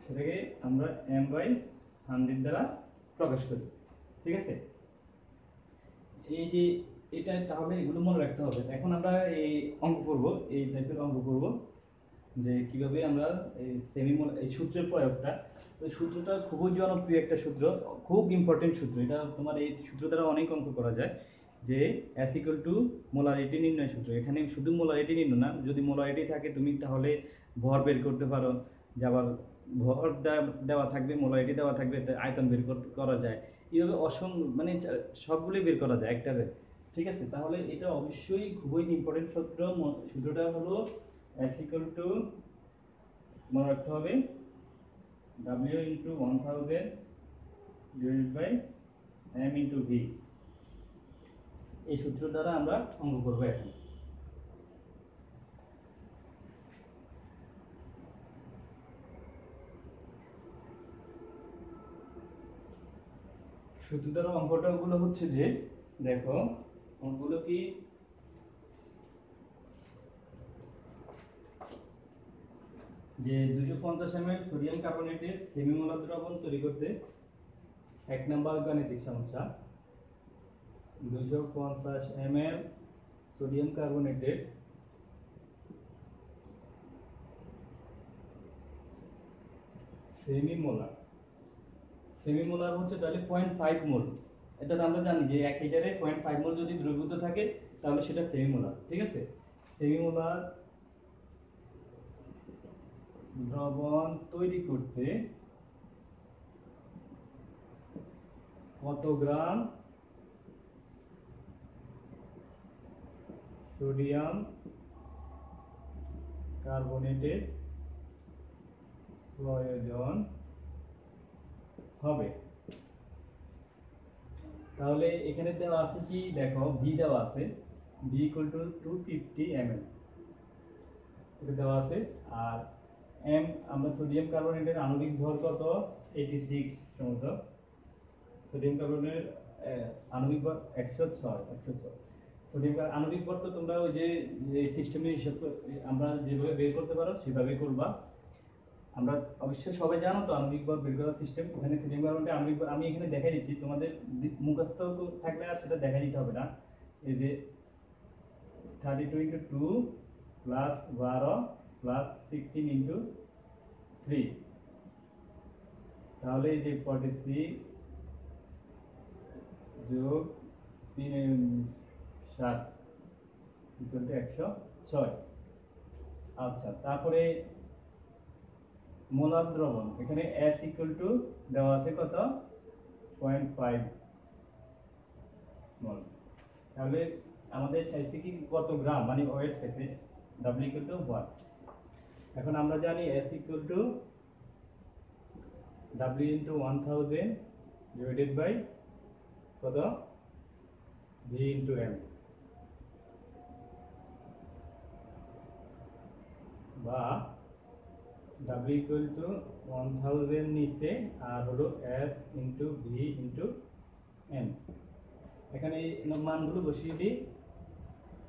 সেটাকে আমরা m/100 দ্বারা প্রকাশ করি। ঠিক আছে? এই যে এটা তাহলে এগুলো মনে রাখতে হবে। এখন আমরা এই অঙ্ক করব, এই টাইপের অঙ্ক করব যে কিভাবে আমরা এই এই সূত্রের প্রয়োগটা। ওই সূত্রটা খুবই জনপ্রিয় একটা সূত্র, খুব ইম্পর্টেন্ট সূত্র। এটা তোমার এই সূত্র দ্বারা অনেক অঙ্ক করা যায়। যে S = মোলারিটি নির্ণয় সূত্র। এখানে শুধু মোলারিটি নির্ণয় না, যদি মোলারিটি থাকে তুমি তাহলে ভর বের করতে পারো, যে আবার ভর দেওয়া থাকবে, মোলারিটি দেওয়া থাকবে, আয়তন বের করা যায়। এইভাবে মানে সবগুলোই বের করা যায় একটাতে। ঠিক আছে? তাহলে এটা অবশ্যই খুবই ইম্পর্টেন্ট সূত্র। সূত্রটা হলো S = মনে রাখতে হবে W × 1000 / m × v। এই সূত্র দ্বারা আমরা অঙ্ক করব এখন। সূত্র দ্বারা অঙ্কটা গুলো হচ্ছে যে, দেখো অঙ্কগুলো কি, যে 250 ml সোডিয়াম কার্বনেটের সেমি মোলার দ্রবণ তৈরি করতে 1 নম্বর গাণিতিক সমস্যা। 250 ml সোডিয়াম কার্বনেটের সেমি মোলার হচ্ছে তাহলে 0.5 মোল। এটা তো আমরা জানি যে 1 লিটারে 0.5 মোল যদি দ্রবীভূত থাকে তাহলে সেটা সেমি মোলার। ঠিক আছে? সেমি মোলার দ্রবণ তৈরি করতে কত গ্রাম সোডিয়াম কার্বনেটের প্রয়োজন হবে? তাহলে এখানে দেওয়া আছে কি, দেখো V দেওয়া আছে, V = 250 ml এটা দেওয়া আছে। আর m আমরা সোডিয়াম কার্বনেটের আণবিক ভর কত, 86 সমত। সোডিয়াম কার্বনেটের আণবিক ভর 106। সোডিয়াম আণবিক ভর তো তোমরা ওই যে সিস্টেমে হিসাব আমরা যেভাবে বের করতে পারো সেভাবে করবা। আমরা অবশ্যই সবাই জানো তো আণবিক ভর বের করার সিস্টেম। ওখানে সিস্টেম কারণটা আণবিক ভর আমি এখানে দেখাই দিচ্ছি, তোমাদের মুখস্থ থাকলে আর সেটা দেখাই দিতে হবে না। এই যে 32 ইন্টু 2 প্লাস 12 প্লাস 16 ইন্টু 3, তাহলে এই যে 46 যোগ 7 ইকুয়াল টু 106। আচ্ছা, তারপরে মোলার দ্রবণ, এখানে S ইকুয়াল টু দেওয়া আছে কত 0.5 মোল। তাহলে আমাদের চাইছে কি কত গ্রাম, মানে ওয়েট চাইছে, W ইকুয়াল টু 1। এখন আমরা জানি S equal to W into 1000 divided by কত V ইন্টু M, বা W ইকুয়াল টু 1000 নিচে আর হলো S into V into M। এখানে এই মানগুলো বসিয়ে দিই।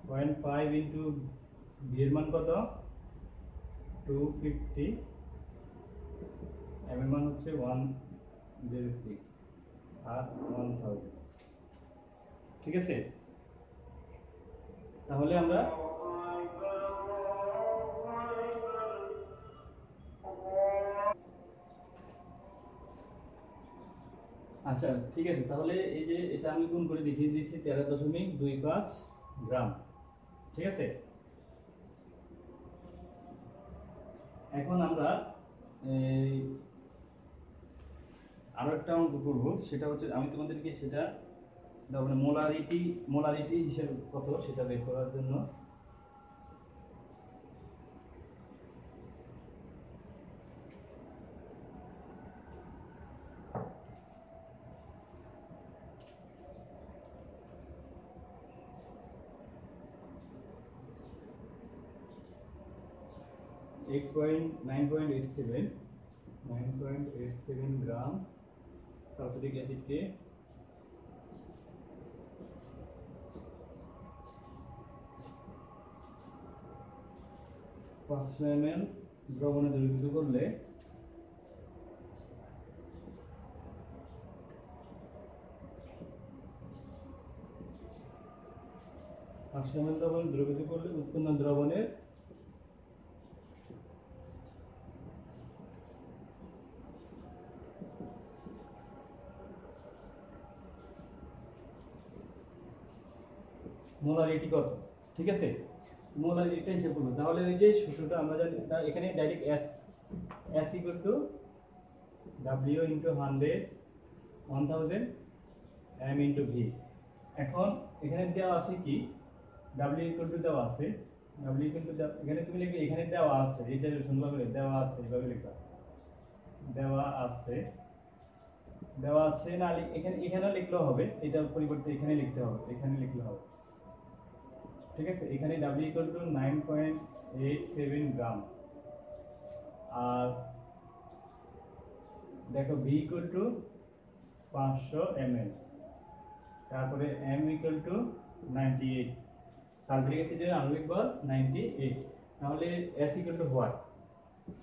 0.5 ইন্টু V এর মান কত 250, M এর মান হচ্ছে 106 আর 1000। ঠিক আছে, তাহলে আমরা আচ্ছা ঠিক আছে, তাহলে এই যে এটা আমি গুণ করে দেখিয়ে দিয়েছি 13.25 গ্রাম। ঠিক আছে, এখন আমরা আরো একটা অঙ্ক করব, সেটা হচ্ছে আমি তোমাদেরকে সেটা তারপরে মোলারিটি হিসেবে কত সেটা বের করার জন্য एक 9.87 গ্রাম সালফিউরিক অ্যাসিডকে 500 ml দ্রবণে দ্রবীভূত করলে 500 ml দ্রবণে দ্রবীভূত করলে উৎপন্ন দ্রবণের মোলারিটি কত। ঠিক আছে, মোলারিটি হিসাব করব। তাহলে ওই যে সূত্রটা আমরা জানি, এখানে direct S equal to W into 1000 M into V। এখন এখানে দেওয়া আছে কি W ইকুয়াল টু দেওয়া আছে, W ইকুয়াল টু এখানে তুমি লিখবে, এখানে দেওয়া আছে, এটা সুন্দরভাবে দেওয়া আছে, এইভাবে লিখবা দেওয়া আছে না, এখানে লিখলেও হবে, এটার পরিবর্তে এখানে লিখতে হবে, এখানে লিখলে হবে। ঠিক আছে, এখানে W ইকুয়াল টু 9.87 গ্রাম, আর দেখো V ইকুয়াল টু 500 ml, তারপরে M ইকুয়াল টু 98, সালফিউরিক অ্যাসিডের আণবিক ভর 98। তাহলে S ইকুয়াল টু হোয়াট,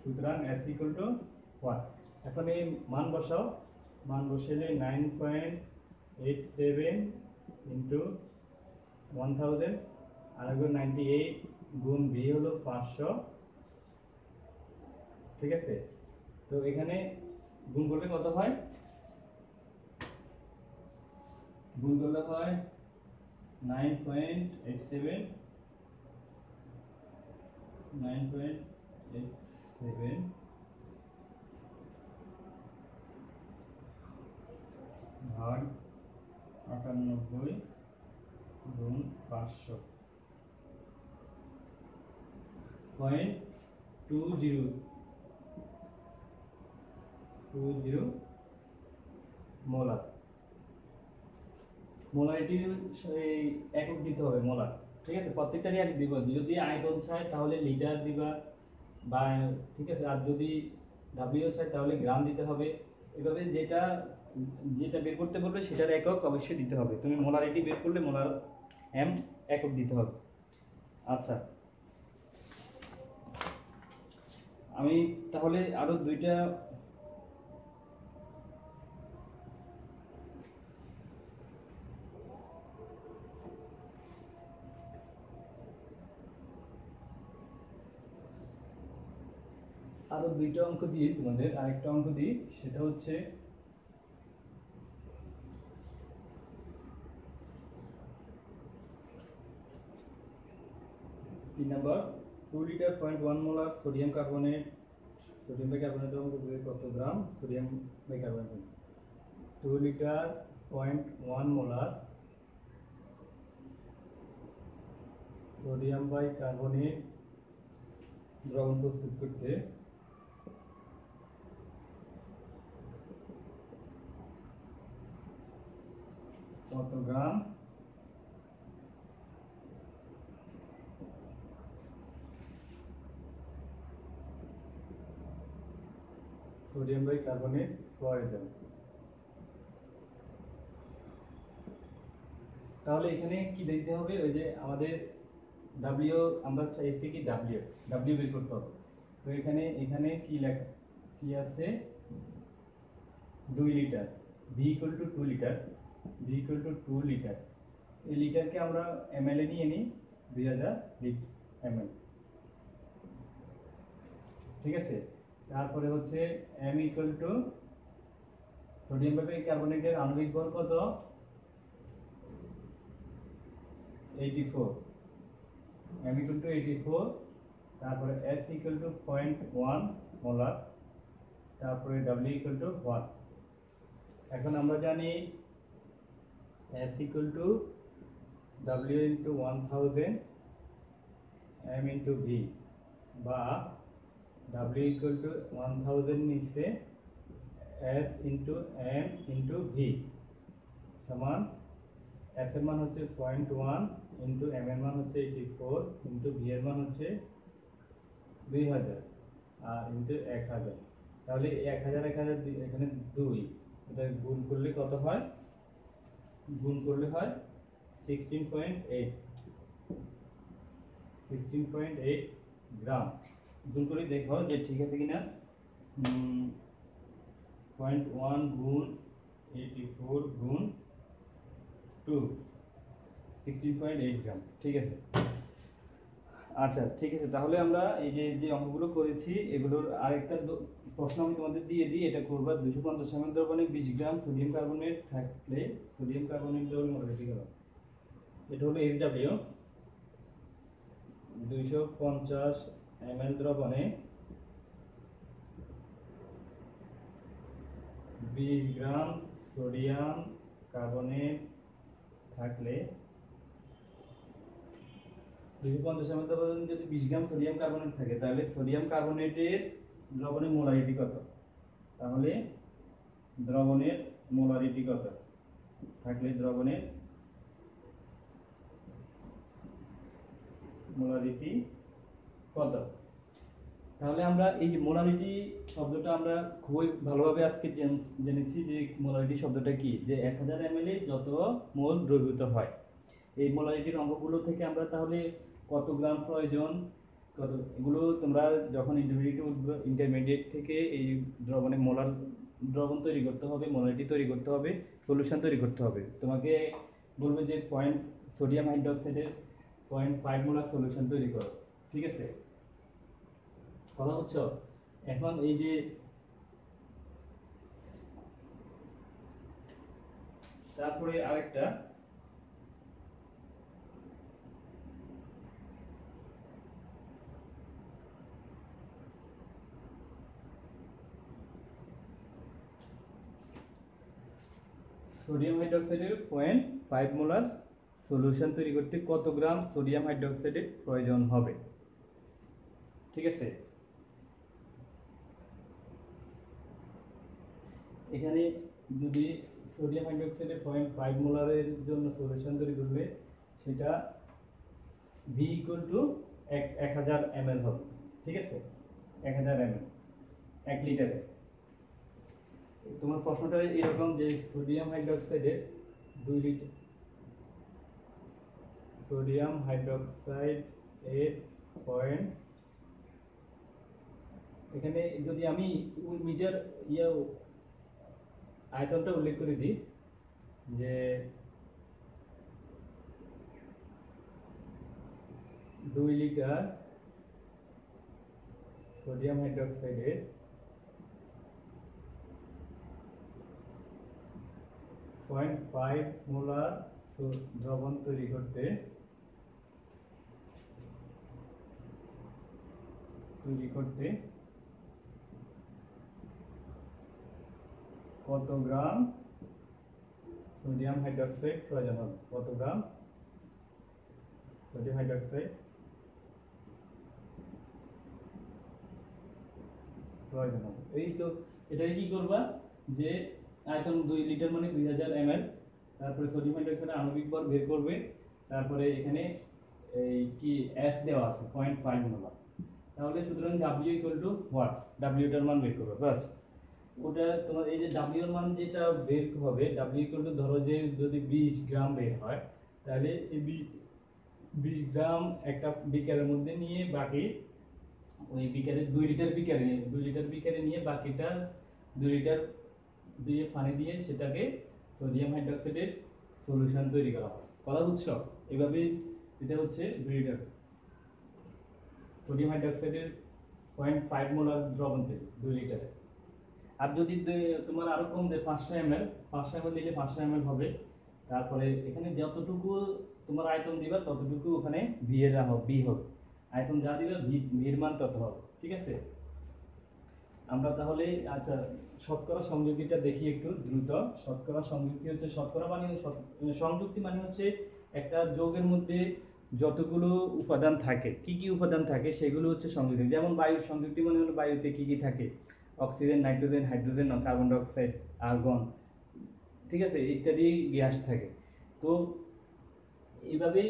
সুতরাং S ইকুয়াল টু হোয়াট। এখন এই মান বসাও, মান বসালে 9.87 ইন্টু 1000 আর 98 গুণ V হলো 500। ঠিক আছে, তো এখানে গুণ করলে কত হয়, গুণ করলে হয় 9.87 ভাগ 98 গুণ 500 0.20 মোলার। মোলারিটির একক দিতে হবে মোলার। ঠিক আছে, প্রত্যেকটারই এক দিব, যদি আয়তন চাই তাহলে লিটার দিবা, বা ঠিক আছে, আর যদি ডাব্লিউ চাই তাহলে গ্রাম দিতে হবে। এভাবে যেটা বের করতে বলবে সেটার একক অবশ্যই দিতে হবে। তুমি মোলারিটি বের করলে মোলার M একক দিতে হবে। আচ্ছা, আমি তাহলে আরো দুইটা অঙ্ক দিই, তোমাদের আরেকটা অঙ্ক দিই, সেটা হচ্ছে 3 number. 2 litre 0.1 molar sodium bicarbonate কত gram sodium bicarbonate. 2 litre 0.1 molar sodium bicarbonate দ্রবণ প্রস্তুত করতে কত গ্রাম সোডিয়াম বাইকার্বনেট প্রয়োজন। তাহলে এখানে কি দেখতে হবে, ওই যে আমাদের ডাব্লিউ, আমরা চাইছি কি ডাব্লিউ বের করতে হবে। তো এখানে কি আছে, 2 litre, V equal to 2 litre, এই লিটারকে আমরা এমএল এ নিয়ে নিই 2000 এমএল, ঠিক আছে। তারপরে হচ্ছে এম ইকুয়াল টু সোডিয়াম বাইকার্বনেটের আণবিক ভর কত, 84, m equal to 84, তারপরে s equal to 0.1 মোলার, তারপরে w equal to 1। এখন আমরা জানি s equal to w into 1000 m into v, বা w equal to 1000 নিচে s into m into v সমান s এর মান হচ্ছে 0.1 ইন্টু m এর মান হচ্ছে 84 ইন্টু v এর মান হচ্ছে 2000 আর ইন্টু 1000। তাহলে 1000 এখানে 2, এটা গুণ করলে কত হয়, 16.8 গ্রাম। গুণ করে দেখো যে ঠিক আছে কিনা। 0.1 গুণ 84 গুণ 2, 16.8 গ্রাম, ঠিক আছে। আচ্ছা ঠিক আছে, তাহলে আমরা এই যে অঙ্কগুলো করেছি এগুলোর আরেকটা প্রশ্ন আমি তোমাদের দিয়ে দিই, এটা করবা। 250 ml দ্রবণে 20 গ্রাম সোডিয়াম কার্বনেট থাকলে সোডিয়াম কার্বনেট দ্রবণের মোলারিটি কত। এটা হলো SW। 250 ml দ্রবণে 20 গ্রাম সোডিয়াম কার্বনেট থাকলে 250 ml দ্রবণে যদি 20 গ্রাম সোডিয়াম কার্বনেট থাকে, তাহলে সোডিয়াম কার্বনেটের দ্রবণের মোলারিটি কত। তাহলে দ্রবণের মোলারিটি কত থাকলে দ্রবণের মোলারিটি কত। তাহলে আমরা এই যে মোলারিটি শব্দটা আমরা খুবই ভালোভাবে আজকে জেনেছি যে মোলারিটি শব্দটা কি, যে 1000 ml এ যত মোল দ্রবীভূত হয়। এই মোলারিটির অঙ্কগুলো থেকে আমরা তাহলে কত গ্রাম প্রয়োজন, কত, এগুলো তোমরা যখন ইন্টারমিডিয়েট থেকে এই দ্রবণে মোলার দ্রবণ তৈরি করতে হবে, মোলারিটি তৈরি করতে হবে, সলিউশন তৈরি করতে হবে, তোমাকে বলবে যে সোডিয়াম হাইড্রোক্সাইডের 0.5 মোলার সলিউশন তৈরি করো, ঠিক আছে, কথা বুঝছো। এখন এই যে তারপরে আরেকটা সোডিয়াম হাইড্রোক্সাইডের 0.5 মোলার সলিউশন তৈরি করতে কত গ্রাম সোডিয়াম হাইড্রোক্সাইডের প্রয়োজন হবে, ঠিক আছে। এখানে যদি সোডিয়াম হাইড্রোক্সাইডের 0.5 মোলারের জন্য সলিউশন তৈরি করলে সেটা V ইকুয়াল টু 1000 ml হবে, ঠিক আছে, 1000 ml 1 লিটারে। তোমার প্রশ্নটা এরকম যে সোডিয়াম হাইড্রোক্সাইডের 2 লিটার, সোডিয়াম হাইড্রোক্সাইড এর এখানে যদি আমি মিটার ইয়া আয়তনটা উল্লেখ করে দিই যে 2 লিটার সোডিয়াম হাইড্রোক্সাইডের 0.5 মোলার দ্রবণ তৈরি করতে কত গ্রাম সোডিয়াম হাইড্রোক্সাইড প্রয়োজন হবে? কত গ্রাম সোডিয়াম হাইড্রোক্সাইড প্রয়োজন হবে? এই তো এটাই কি করবা যে আয়তন 2 লিটার মানে 2000 ml, তারপরে সোডিয়াম হাইড্রোক্সাইডের আণবিক ভর বের করবে, তারপরে এখানে এই কি S দেওয়া আছে 0.5 মোলার। তাহলে সুতরাং W equal two what? W এর মান বের করবে বাস। ওটা তোমার এই যে W এর মান যেটা বের হবে, W ইকুয়াল টু ধরো যে যদি 20 গ্রাম বের হয়, তাহলে এই 20 গ্রাম একটা বিকারের মধ্যে নিয়ে বাকি ওই বিকারে 2 লিটার বিকারে নিয়ে বাকিটা 2 লিটার দিয়ে পানি দিয়ে সেটাকে সোডিয়াম হাইড্রোক্সাইডের সলিউশন তৈরি করা হয়। কথা বুঝছো? এইভাবে এটা হচ্ছে 2 লিটার সোডিয়াম হাইড্রোক্সাইডের 0.5 মোলার দ্রবণ থেকে 2 লিটারে। আর যদি তোমার আরো কম দেয় 500 ml, 500 ml দিলে 500 ml হবে। তারপরে এখানে যতটুকু তোমার আয়তন দিবা ততটুকু ওখানে ভি এর বি হবে, আয়তন যা দিবা ভি এর মান তত হবে। ঠিক আছে, আমরা তাহলে আচ্ছা শতকরা সংযুক্তিটা দেখি একটু দ্রুত। শতকরা সংযুক্তি হচ্ছে, শতকরা মানে সংযুক্তি মানে হচ্ছে একটা যৌগের মধ্যে যতগুলো উপাদান থাকে, কি কি উপাদান থাকে সেগুলো হচ্ছে সংযুক্তি। যেমন বায়ুর সংযুক্তি মানে হলো বায়ুতে কি কি থাকে, oxygen, nitrogen, hydrogen, carbon die oxide, argon, ঠিক আছে, ইত্যাদি গ্যাস থাকে। তো এইভাবেই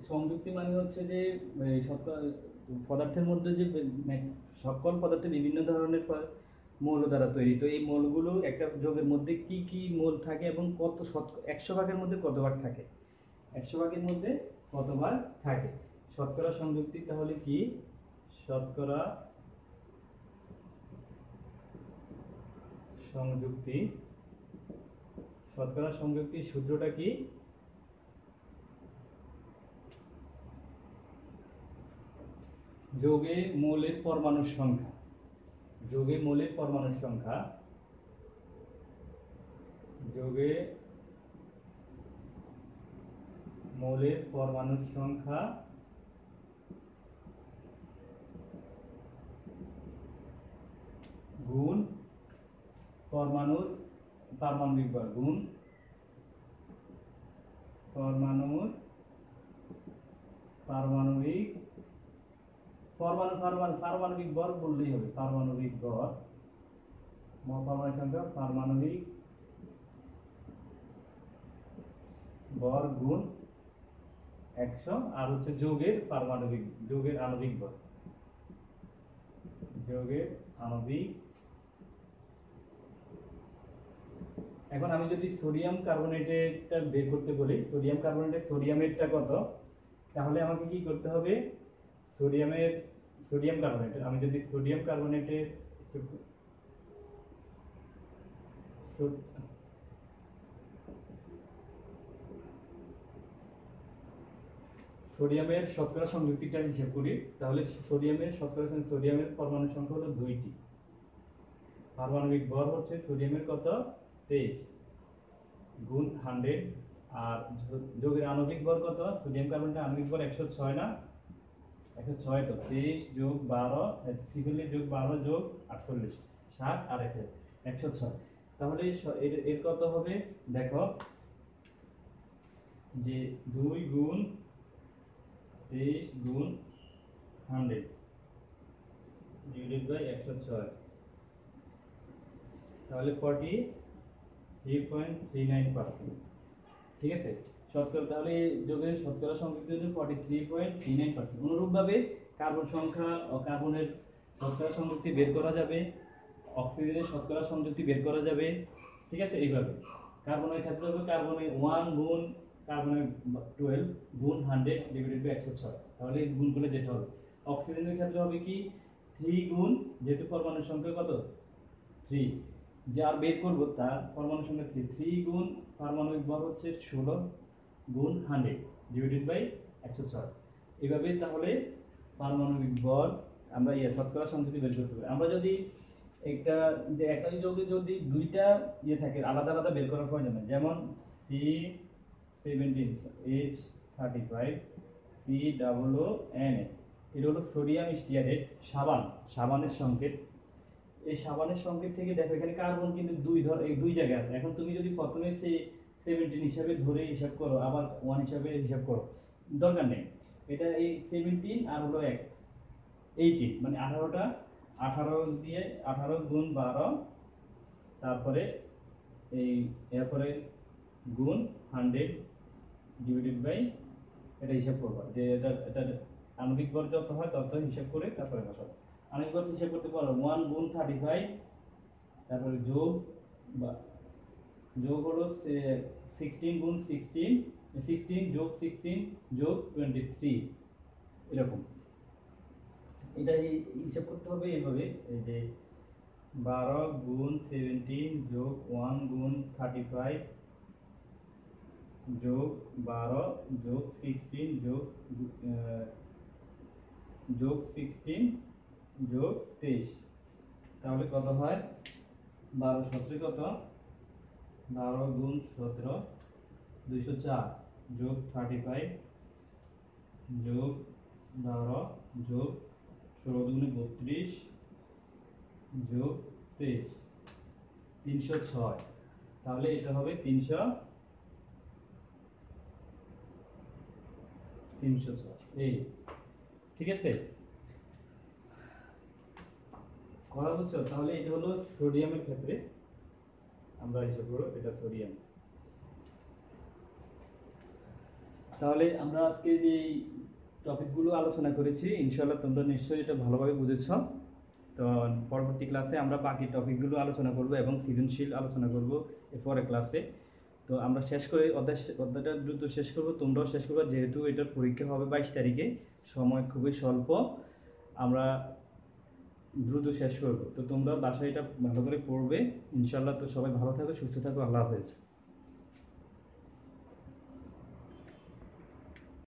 সংযুক্তি মানে হচ্ছে যে পদার্থের মধ্যে যে সকল পদার্থ বিভিন্ন ধরনের মৌল দ্বারা তৈরি। তো এই মৌলগুলো একটা যৌগের মধ্যে কি কি মৌল থাকে এবং কত 100 ভাগের মধ্যে কত ভাগ থাকে, 100 ভাগের মধ্যে কতবার থাকে। শতকরা সংযুক্তি তাহলে কি? শতকরা সংযুক্তির সূত্রটা কি? যৌগে মৌলের পরমাণুর সংখ্যা, যৌগে মৌলের পরমাণুর সংখ্যা, যৌগে মৌলের পরমাণুর সংখ্যা গুণ পরমাণুর পারমাণবিক ভর, গুণ পরমাণুর পারমাণবিক পারমাণবিক ভর বললেই হবে, পারমাণবিক ভর, পরমাণু সংখ্যা পারমাণবিক ভর গুণ 100, আর হচ্ছে যৌগের আণবিক ভর, যৌগের আণবিক। এখন আমি যদি সোডিয়াম কার্বনেটেরটা বের করতে বলি, সোডিয়ামেরটা কত, তাহলে আমাকে কি করতে হবে? সোডিয়াম কার্বনেট, আমি যদি সোডিয়াম কার্বনেটের সোডিয়ামের শতকরা সংযুক্তিটা হিসাব করি, তাহলে সোডিয়ামের পরমাণু সংখ্যা হলো 2টি, পারমাণবিক ভর হচ্ছে সোডিয়ামের কত 23 গুণ 100, আর যৌগের আণবিক ভর কত? সোডিয়াম কার্বনেটের আণবিক ভর 106 না, 106 তো 23 যোগ 12 যোগ 12 যোগ 48 60 আর 106। তাহলে এর কত হবে দেখো, যে 2 গুণ 23 গুণ 100 ডিভাইডেড বাই 106, তাহলে 43.39%। ঠিক আছে, শতকরা, তাহলে যৌগের শতকরা সংযুক্তি হচ্ছে 43.39%। অনুরূপভাবে কার্বন সংখ্যা ও কার্বনের শতকরা সংযুক্তি বের করা যাবে, অক্সিজেনের শতকরা সংযুক্তি বের করা যাবে। ঠিক আছে, এইভাবে কার্বনের ক্ষেত্রে হবে কার্বনের 1 গুণ কার্বনের 12 গুণ 100 ডিভাইডেড বাই 106, তাহলে এই গুণ করলে যেটা হবে। অক্সিজেনের ক্ষেত্রে হবে কি 3 গুণ, যেহেতু পরমাণুর সংখ্যা কত 3, যার বের করব তার পরমাণুর সংখ্যা 3 গুণ পারমাণবিক ভর হচ্ছে 16 গুণ 100 ডিভাইডেড বাই 106। এভাবে তাহলে পারমাণবিক ভর আমরা শতকরা সংখ্যাটি বের করতে পারি। আমরা যদি একটা যে একই যৌগে যদি দুইটা থাকে আলাদা আলাদা বের করার প্রয়োজন নেই, যেমন C17H35 COON, এটা হলো সোডিয়াম স্টিয়ারেট, সাবানের সংকেত। এই সাবানের সংকেত থেকে দেখো এখানে কার্বন কিন্তু দুই জায়গায় আছে। এখন তুমি যদি প্রথমে C17 হিসাবে ধরে হিসাব করো, আবার 1 হিসাবে হিসাব করো, দরকার নেই। এটা এই 17 আর হলো 18, মানে 18টা, 18 দিয়ে 18 গুণ 12, তারপরে এরপরে গুণ 100 ডিভাইডেড বাই, এটা হিসাব করবা যে এটা আণবিক ভর যত হয় তত হিসাব করে তারপরে বসাবো। আণবিক ভর হিসাব করতে পারো 1 গুণ 35, তারপরে যোগ হলো 16 গুণ 16, 16 যোগ 16 যোগ 23, এরকম। এটা হিসাব করতে হবে এইভাবে, এই যে 12 গুণ 17 যোগ 1 গুণ 35 যোগ 12 যোগ 16 যোগ 16 যোগ 23, তাহলে কত হয় 12 17 কত, 12 গুণ 17 204 যোগ 35 যোগ 12 যোগ 16 দুগুণে 32 যোগ 23, 306। তাহলে এটা হবে 306, এই ঠিক আছে, কথা বুঝছো? তাহলে এটা হলো সোডিয়ামের ক্ষেত্রে আমরা হিসাব করব, এটা সোডিয়াম। তাহলে আমরা আজকে যে টপিকগুলো আলোচনা করেছি, ইনশাআল্লাহ তোমরা নিশ্চয়ই এটা ভালোভাবে বুঝেছো। তো পরবর্তী ক্লাসে আমরা বাকি টপিকগুলো আলোচনা করব এবং সৃজনশীল আলোচনা করব এরপরের ক্লাসে। তো আমরা শেষ করে অধ্যায়টা দ্রুত শেষ করব, তোমরাও শেষ করবে, যেহেতু এটার পরীক্ষা হবে 22 তারিখে, সময় খুবই স্বল্প, আমরা দ্রুত শেষ করব। তো তোমরা বাসায় এটা ভালো করে পড়বে ইনশাআল্লাহ। তো সবাই ভালো থাকো, সুস্থ থাকো, আল্লাহ হাফেজ।